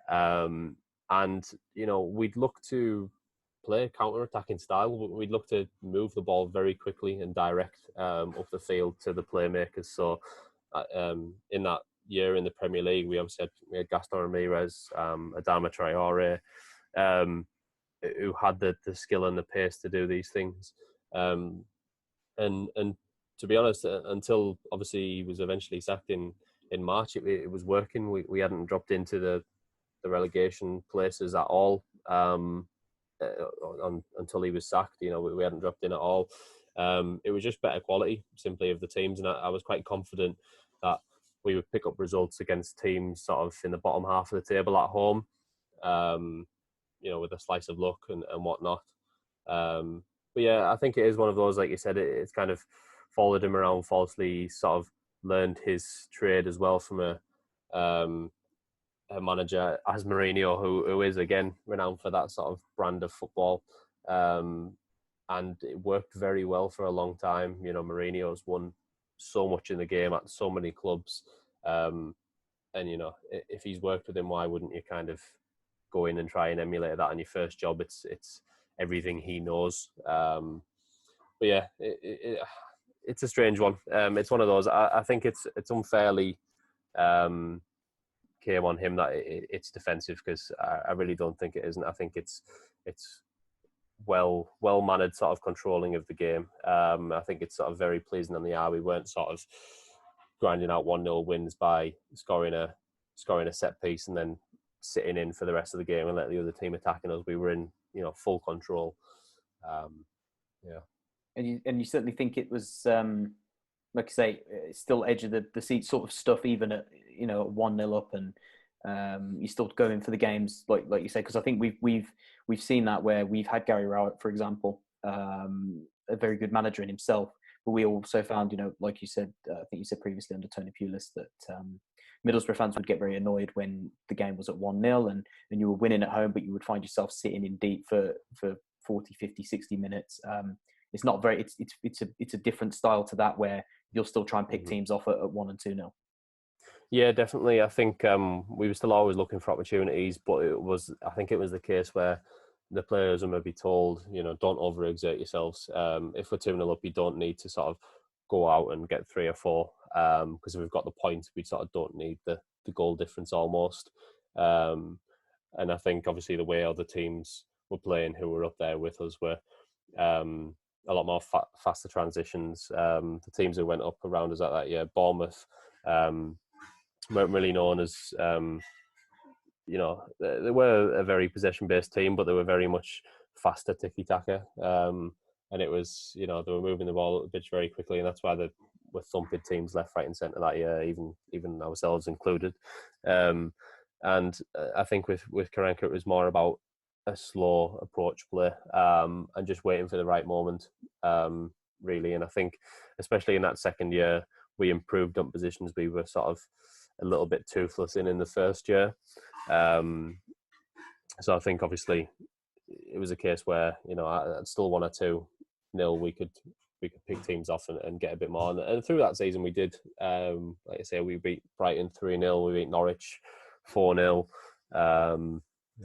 And, we'd look to play counter-attacking style. We'd look to move the ball very quickly and direct up the field to the playmakers. So in that year in the Premier League, we obviously had Gaston Ramirez, Adama Traore, who had the skill and the pace to do these things. And to be honest, until obviously he was eventually sacked in March, it was working. We hadn't dropped into the relegation places at all until he was sacked. We hadn't dropped in at all. It was just better quality, simply, of the teams, and I was quite confident that we would pick up results against teams sort of in the bottom half of the table at home, with a slice of luck and whatnot. But yeah, I think it is one of those, like you said, it's kind of followed him around falsely. He sort of learned his trade as well from a manager as Mourinho, who is, again, renowned for that sort of brand of football. And it worked very well for a long time. Mourinho's won so much in the game at so many clubs. And, if he's worked with him, why wouldn't you kind of go in and try and emulate that on your first job? It's everything he knows. But yeah, it's a strange one. It's one of those. I think it's unfairly came on him that it's defensive, because I really don't think it isn't. I think it's well mannered sort of controlling of the game. I think it's sort of very pleasing on the eye. We weren't sort of grinding out 1-0 wins by scoring a set piece and then sitting in for the rest of the game and let the other team attacking us. We were in full control. Yeah. And you certainly think it was, like I say, still edge of the seat sort of stuff, even at 1-0 up, and you still go in for the games, like you say, because I think we've seen that where we've had Gary Rowett, for example, a very good manager in himself, but we also found, like you said, I think you said previously under Tony Pulis, that Middlesbrough fans would get very annoyed when the game was at 1-0 and you were winning at home, but you would find yourself sitting in deep for 40, 50, 60 minutes. It's not very. It's a different style to that, where you'll still try and pick teams off at 1 and 2-0. Yeah, definitely. I think we were still always looking for opportunities, but I think it was the case where the players are maybe told, don't overexert yourselves. If we're 2-0 up, you don't need to sort of go out and get 3 or 4, because if we've got the point, we sort of don't need the goal difference almost. And I think obviously the way other teams were playing who were up there with us were a lot more faster transitions. The teams who went up around us at that year, Bournemouth, weren't really known as, they were a very possession-based team, but they were very much faster tiki-taka. And it was, they were moving the ball a bit very quickly, and that's why they were thumping teams left, right, and centre that year, even ourselves included. And I think with Karanka, it was more about a slow approach play, and just waiting for the right moment, really. And I think, especially in that second year, we improved on positions. We were sort of a little bit toothless in the first year. So I think obviously it was a case where, I'd still 1 or 2-0, we could pick teams off and get a bit more. And through that season we did. Like I say, we beat Brighton 3-0, we beat Norwich 4-0.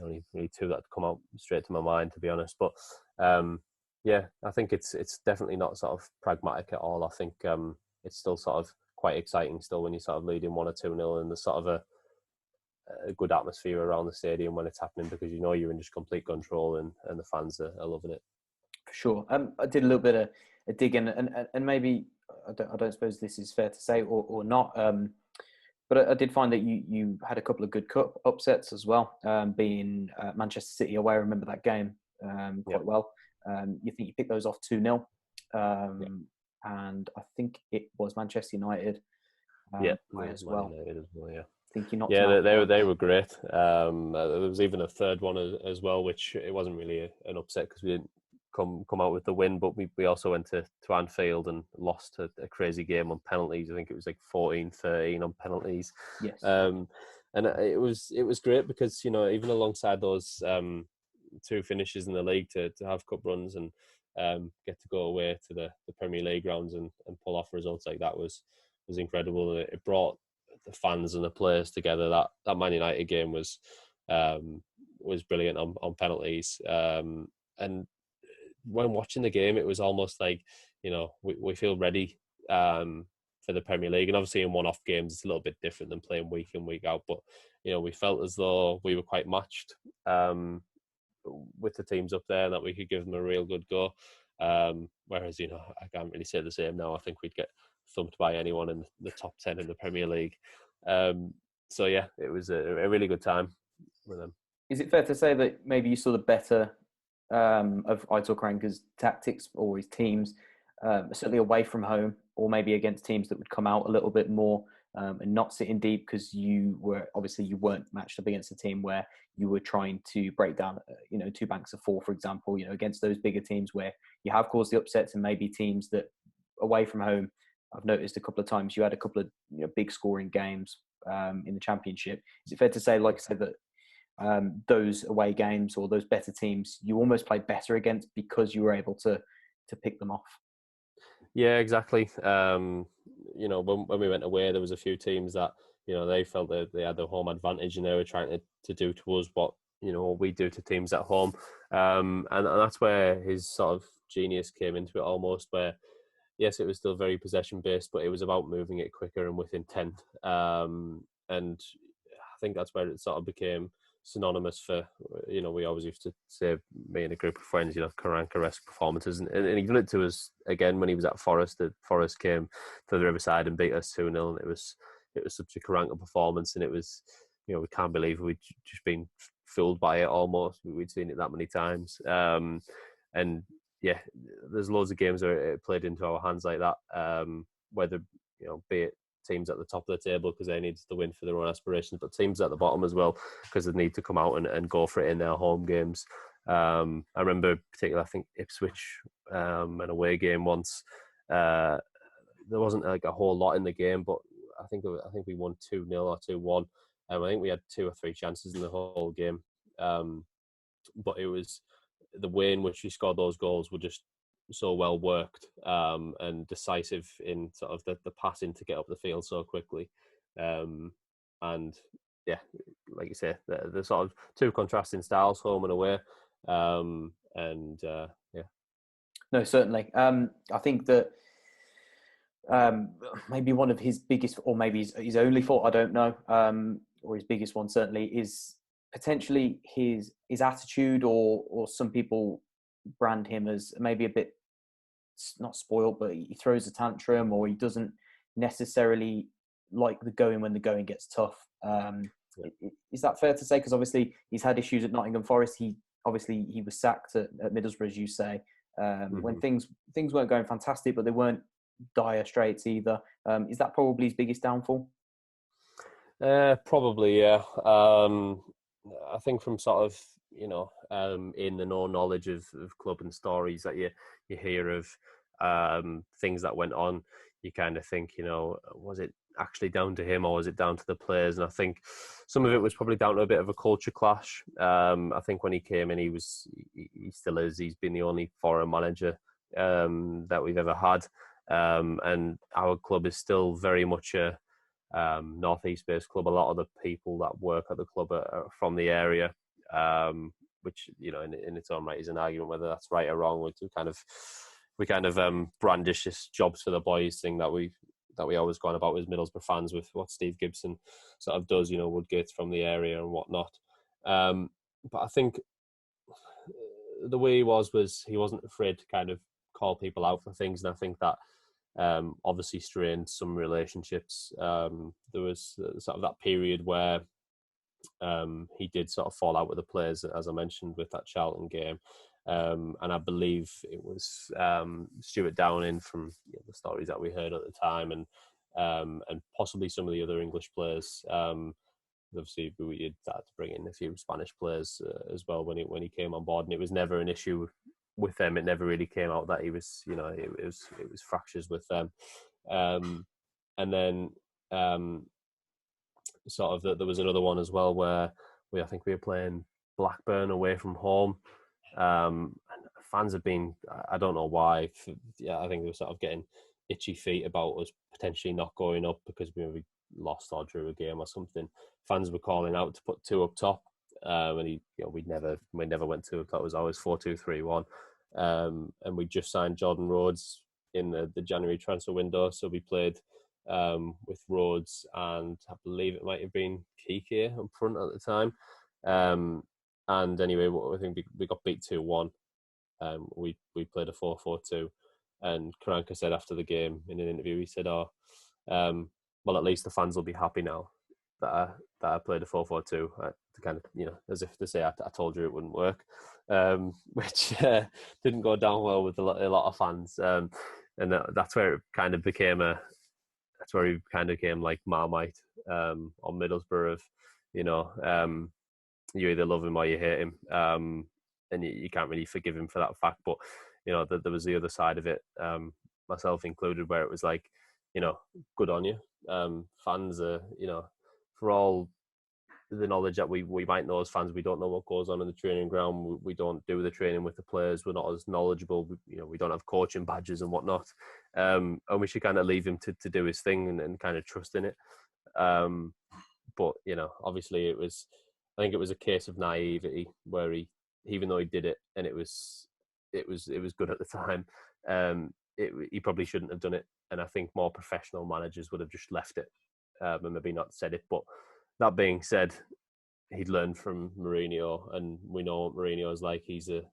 Only really 2 that come out straight to my mind, to be honest. But yeah, I think it's definitely not sort of pragmatic at all. I think it's still sort of quite exciting still when you're sort of leading 1 or 2-0, and there's sort of a good atmosphere around the stadium when it's happening, because you're in just complete control, and the fans are loving it. For sure. I did a little bit of digging, and maybe I don't suppose this is fair to say or not. But I did find that you had a couple of good cup upsets as well, being Manchester City away. I remember that game quite well. You think you picked those off 2-0, and I think it was Manchester United as well. United as well, yeah. I think you knocked they were great. There was even a third one as well, which it wasn't really an upset because we didn't come out with the win, but we also went to Anfield and lost a crazy game on penalties. I think it was like 14-13 on penalties. Yes. And it was great because even alongside those 2 finishes in the league, to have cup runs and get to go away to the Premier League grounds and pull off results like that was incredible. And it brought the fans and the players together. That Man United game was brilliant on penalties. And when watching the game, it was almost like, we feel ready for the Premier League. And obviously in one-off games, it's a little bit different than playing week in, week out. But, we felt as though we were quite matched with the teams up there, and that we could give them a real good go. Whereas, I can't really say the same now. I think we'd get thumped by anyone in the top 10 in the Premier League. So, yeah, it was a really good time with them. Is it fair to say that maybe you saw the better of Aitor Karanka's tactics or his teams, certainly away from home, or maybe against teams that would come out a little bit more and not sitting deep, because you weren't matched up against a team where you were trying to break down 2 banks of 4, for example, against those bigger teams where you have caused the upsets, and maybe teams that away from home, I've noticed a couple of times you had a couple of big scoring games in the Championship. Is it fair to say, like I said, that those away games or those better teams you almost played better against because you were able to pick them off? Yeah, exactly. When we went away, there was a few teams that they felt that they had the home advantage, and they were trying to do to us what we do to teams at home, and that's where his sort of genius came into it almost, where yes, it was still very possession based, but it was about moving it quicker and with intent, and I think that's where it sort of became synonymous for, we always used to say, me and a group of friends, Karanka-esque performances, and he did it to us again when he was at Forest. Forest came to the Riverside and beat us 2-0, and it was such a Karanka performance, and it was, we can't believe we'd just been fooled by it almost. We'd seen it that many times, and yeah, there's loads of games where it played into our hands like that, whether be it teams at the top of the table because they needed to win for their own aspirations, but teams at the bottom as well because they need to come out and go for it in their home games. I remember particularly, I think Ipswich, an away game once. There wasn't like a whole lot in the game, but I think we won 2-0 or 2-1. I think we had 2 or 3 chances in the whole game, but it was the way in which we scored those goals were just so well worked and decisive in sort of the passing to get up the field so quickly, and yeah, like you say, the sort of 2 contrasting styles, home and away, Yeah. No, certainly. I think that maybe one of his biggest, or maybe his only fault, I don't know, or his biggest one certainly, is potentially his attitude, or some people brand him as maybe a bit not spoiled, but he throws a tantrum, or he doesn't necessarily like the going when the going gets tough. Is that fair to say? Because obviously he's had issues at Nottingham Forest. He was sacked at Middlesbrough, as you say, when things weren't going fantastic, but they weren't dire straits either. Is that probably his biggest downfall? Probably, yeah. I think from sort of, in the no knowledge of club and stories that you hear of things that went on, you kind of think, was it actually down to him or was it down to the players? And I think some of it was probably down to a bit of a culture clash. I think when he came in, he still is. He's been the only foreign manager that we've ever had, and our club is still very much a northeast based club. A lot of the people that work at the club are from the area, which in its own right is an argument whether that's right or wrong. We kind of brandish this jobs for the boys thing that we always go on about as Middlesbrough fans with what Steve Gibson sort of does. Woodgate's from the area and whatnot. But I think the way he was he wasn't afraid to kind of call people out for things, and I think that obviously strained some relationships. There was sort of that period where he did sort of fall out with the players, as I mentioned, with that Charlton game. And I believe it was Stuart Downing, from the stories that we heard at the time, and possibly some of the other English players. Obviously, we had to bring in a few Spanish players as well when he came on board, and it was never an issue with them. It never really came out that he was, it was fractures with them. And then sort of there was another one as well where I think we were playing Blackburn away from home. And fans have been, I don't know why, I think they were sort of getting itchy feet about us potentially not going up because we maybe lost or drew a game or something. Fans were calling out to put 2 up top, and we never went 2 up top. It was always 4-2-3-1, and we just signed Jordan Rhodes in the January transfer window, so we played with Rhodes and I believe it might have been Kike up front at the time. And anyway, I think we got beat 2-1. We played a 4-4-2, and Karanka said after the game in an interview, he said, well, at least the fans will be happy now that I played a 4-4-2, to kind of, as if to say, I told you it wouldn't work, which didn't go down well with a lot of fans. And that's where it kind of became that's where he kind of became like Marmite on Middlesbrough of, you either love him or you hate him, and you can't really forgive him for that fact. But there was the other side of it, myself included, where it was like, good on you. Fans are, for all the knowledge that we might know as fans, we don't know what goes on in the training ground. We don't do the training with the players. We're not as knowledgeable. We don't have coaching badges and whatnot. And we should kind of leave him to do his thing and kind of trust in it. But obviously I think it was a case of naivety where he, even though he did it and it was good at the time, he probably shouldn't have done it. And I think more professional managers would have just left it and maybe not said it. But that being said, he'd learned from Mourinho, and we know what Mourinho is like. He's a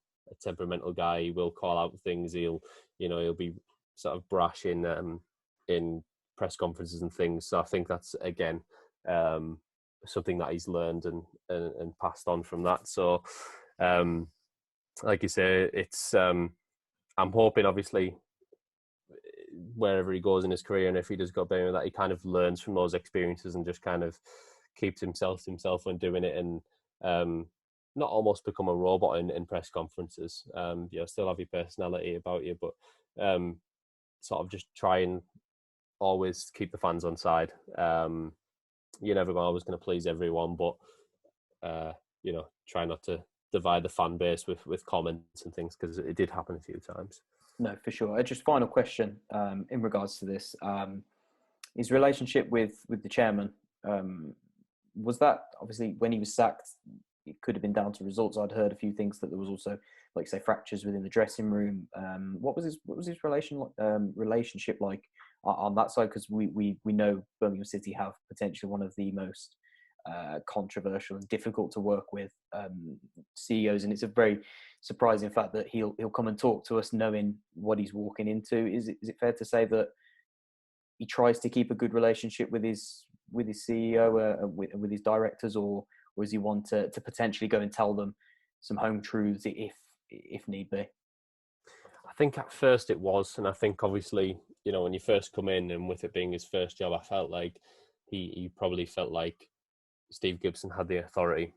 temperamental guy. He will call out things. He'll be sort of brash in press conferences and things. So I think that's, again, something that he's learned and passed on from that. So, like you say, it's I'm hoping, obviously, wherever he goes in his career, and if he does go better, that he kind of learns from those experiences and just kind of keeps himself when doing it, and not almost become a robot in press conferences. Still have your personality about you, but sort of just try and always keep the fans on side. You're never always going to please everyone, but try not to divide the fan base with comments and things, because it did happen a few times. No, for sure. Just final question in regards to this. His relationship with the chairman, was that, obviously, when he was sacked, it could have been down to results. I'd heard a few things that there was also, like you say, fractures within the dressing room. What was his relationship like on that side? Because we know Birmingham City have potentially one of the most controversial and difficult to work with CEOs, and it's a very surprising fact that he'll come and talk to us knowing what he's walking into. Is it fair to say that he tries to keep a good relationship with his CEO, with his directors, or is he one to potentially go and tell them some home truths if need be? I think at first it was, and I think obviously, when you first come in and with it being his first job, I felt like he probably felt like Steve Gibson had the authority.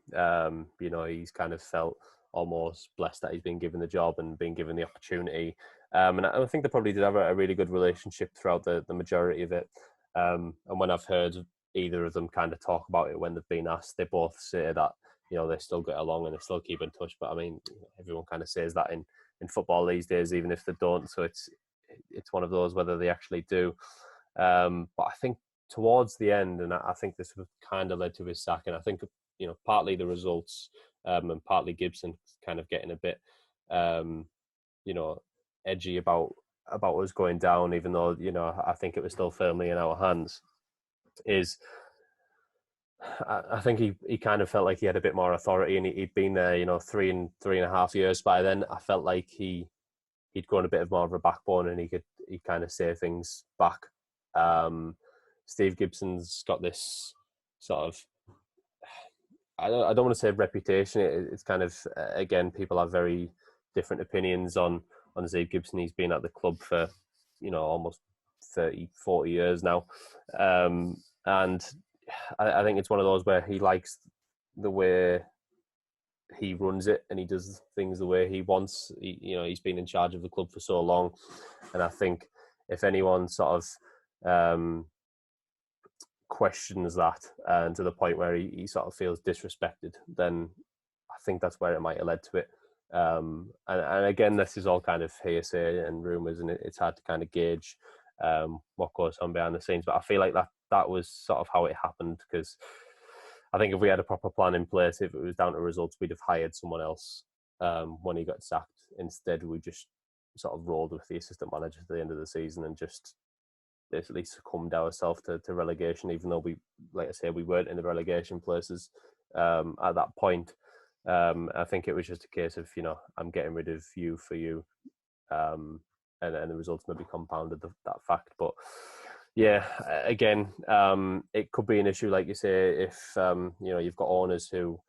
He's kind of felt almost blessed that he's been given the job and been given the opportunity. And I think they probably did have a really good relationship throughout the majority of it. And when I've heard either of them kind of talk about it when they've been asked, they both say that, they still get along and they still keep in touch. But I mean, everyone kind of says that in football these days, even if they don't. So it's one of those, whether they actually do. But I think towards the end, and I think this kind of led to his sack, and I think, partly the results and partly Gibson kind of getting a bit, edgy about us going down, even though, I think it was still firmly in our hands, is I think he kind of felt like he had a bit more authority, and he'd been there, 3.5 years by then. I felt like he'd grown a bit of more of a backbone, and he'd kind of say things back. Steve Gibson's got this sort of, I don't want to say reputation. It's kind of, again, people have very different opinions on Steve Gibson. He's been at the club for, almost 30, 40 years now. And I think it's one of those where he likes the way he runs it and he does things the way he wants. He's been in charge of the club for so long. And I think if anyone sort of questions that and to the point where he sort of feels disrespected, then I think that's where it might have led to it. And again, this is all kind of hearsay and rumours, and it's hard to kind of gauge what goes on behind the scenes. But I feel like that was sort of how it happened, because I think if we had a proper plan in place, if it was down to results, we'd have hired someone else when he got sacked. Instead, we just sort of rolled with the assistant manager to the end of the season and just basically succumbed ourselves to relegation, even though we, like I say, we weren't in the relegation places at that point. I think it was just a case of, I'm getting rid of you for you, and the results maybe compounded that fact. But yeah, again, it could be an issue, like you say, if you've got owners who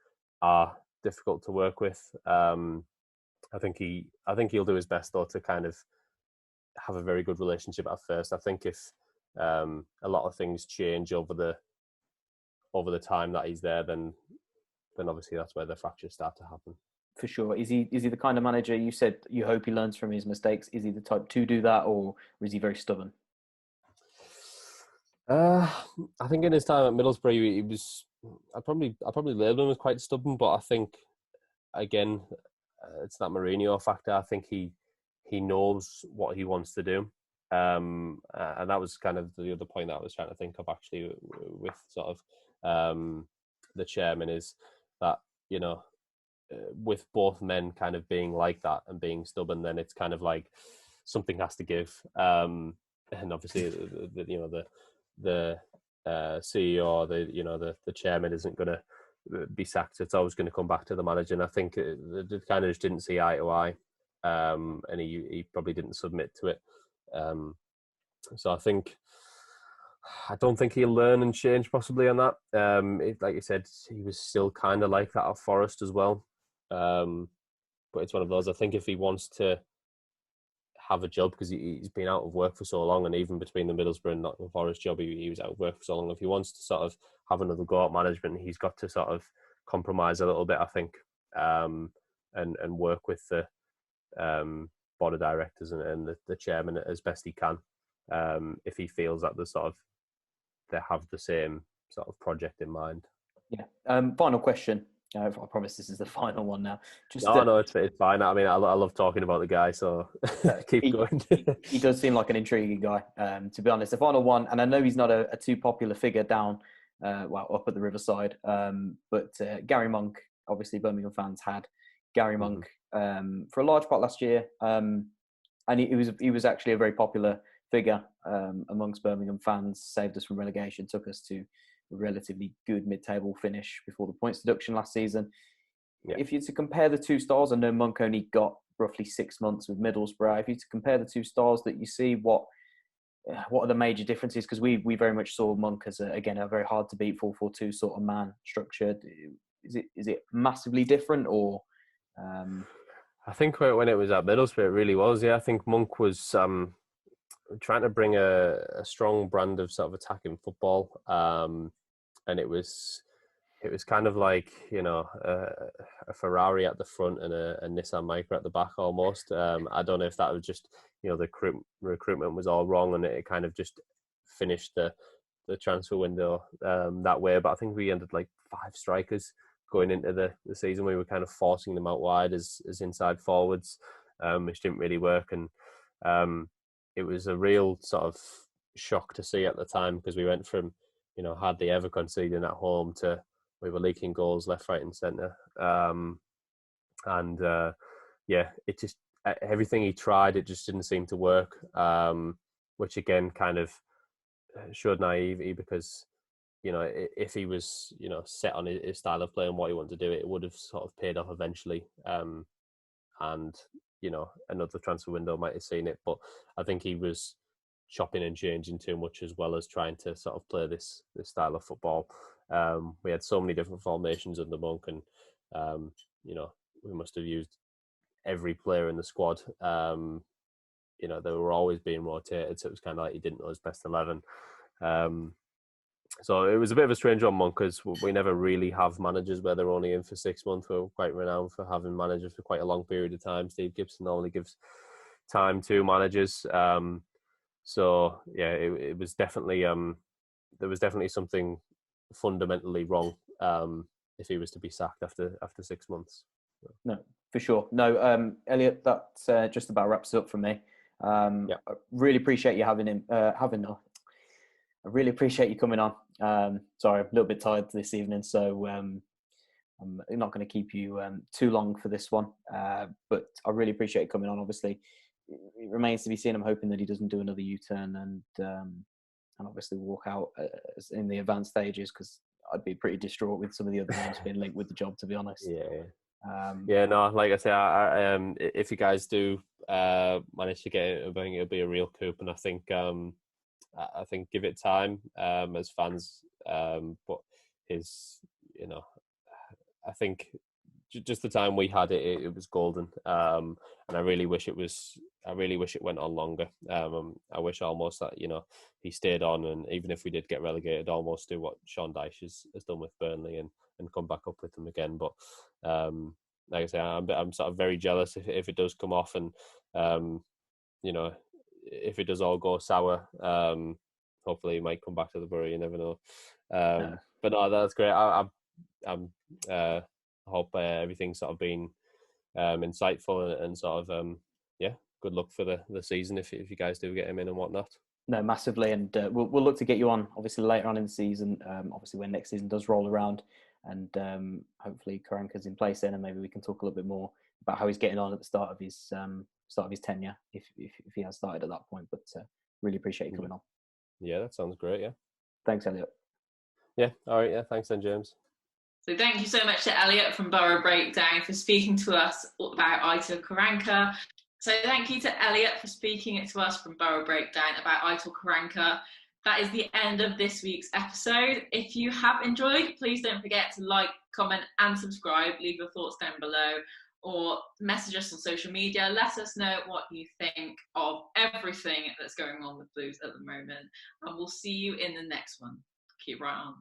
are difficult to work with. I think he'll do his best though to kind of have a very good relationship at first. I think if a lot of things change over the time that he's there, then obviously that's where the fractures start to happen. For sure. Is he the kind of manager you said you hope he learns from his mistakes? Is he the type to do that, or is he very stubborn? I think in his time at Middlesbrough, he was. I probably label him as quite stubborn, but I think again, it's that Mourinho factor. I think he knows what he wants to do, and that was kind of the other point that I was trying to think of actually with sort of the chairman, is that with both men kind of being like that and being stubborn, then it's kind of like something has to give, and obviously the CEO, the chairman isn't going to be sacked. It's always going to come back to the manager, and I think they kind of just didn't see eye to eye, and he probably didn't submit to it. So I don't think he'll learn and change possibly on that. Like you said, he was still kind of like that at Forest as well. But it's one of those, I think if he wants to have a job, because he's been out of work for so long, and even between the Middlesbrough and Nottingham Forest job, he was out of work for so long. If he wants to sort of have another go at management, he's got to sort of compromise a little bit, I think, and work with the board of directors and the chairman as best he can, if he feels that they have the same sort of project in mind. Yeah. Final question. I promise this is the final one now. No, it's fine. I mean, I love talking about the guy, so keep going. He does seem like an intriguing guy, to be honest. The final one, and I know he's not a too popular figure down, up at the Riverside, but Gary Monk obviously Birmingham fans had Gary Monk for a large part last year, and he was actually a very popular figure amongst Birmingham fans. Saved us from relegation, took us to a relatively good mid-table finish before the points deduction last season. Yeah. If you're to compare the two styles, I know Monk only got roughly 6 months with Middlesbrough. If you to compare the two styles that you see, what are the major differences? Because we very much saw Monk as a very hard to beat 4-4-2 sort of man structure. Is it massively different, or? I think when it was at Middlesbrough, it really was. Yeah, I think Monk was trying to bring a strong brand of sort of attacking football, and it was kind of like, you know, a Ferrari at the front and a Nissan Micra at the back almost. I don't know if that was just, you know, the recruitment was all wrong and it kind of just finished the transfer window that way. But I think we ended like 5 strikers going into the season. We were kind of forcing them out wide as inside forwards, which didn't really work. And it was a real sort of shock to see at the time, because we went from, you know, hardly ever conceding at home to we were leaking goals left, right and centre. It just, everything he tried, it just didn't seem to work, which again kind of showed naivety, because, you know, if he was, you know, set on his style of play and what he wanted to do, it would have sort of paid off eventually. And, you know, another transfer window might have seen it. But I think he was chopping and changing too much, as well as trying to sort of play this style of football. We had so many different formations under Monk, and you know, we must have used every player in the squad. You know, they were always being rotated, so it was kind of like he didn't know his best 11. So it was a bit of a strange one, Monk, because we never really have managers where they're only in for 6 months. We're quite renowned for having managers for quite a long period of time. Steve Gibson normally gives time to managers. So yeah, it was definitely there was definitely something fundamentally wrong if he was to be sacked after 6 months. No, for sure. No, Elliot, that just about wraps it up for me. I really appreciate you I really appreciate you coming on. Sorry, I'm a little bit tired this evening, so I'm not going to keep you too long for this one. But I really appreciate you coming on. Obviously, it remains to be seen. I'm hoping that he doesn't do another U-turn and obviously walk out in the advanced stages, because I'd be pretty distraught with some of the other names being linked with the job, to be honest. No, like I say, I if you guys do manage to get it, I think it'll be a real coup, and I think give it time as fans, but his, you know, I think just the time we had it was golden, and I really wish it went on longer. I wish almost that, you know, he stayed on, and even if we did get relegated, almost do what Sean Dyche has done with Burnley and come back up with them again. But like I say, I'm sort of very jealous if it does come off, and you know, if it does all go sour, hopefully he might come back to the Borough. You never know. But no, that's great. I hope everything's sort of been insightful and sort of good luck for the season if you guys do get him in and whatnot. No, massively, and we'll look to get you on obviously later on in the season. Obviously, when next season does roll around, and hopefully Karanka's in place then, and maybe we can talk a little bit more about how he's getting on at the start of his tenure, if he has started at that point. But really appreciate you coming on. Yeah, that sounds great. Yeah, thanks, Elliot. Yeah, all right. Yeah, thanks then, James. So thank you so much to Elliot from Borough Breakdown for speaking to us about Aitor Karanka. So thank you to Elliot for speaking to us from Borough Breakdown about Aitor Karanka. That is the end of this week's episode. If you have enjoyed, please don't forget to like, comment and subscribe. Leave your thoughts down below or message us on social media. Let us know what you think of everything that's going on with Blues at the moment. And we'll see you in the next one. Keep right on.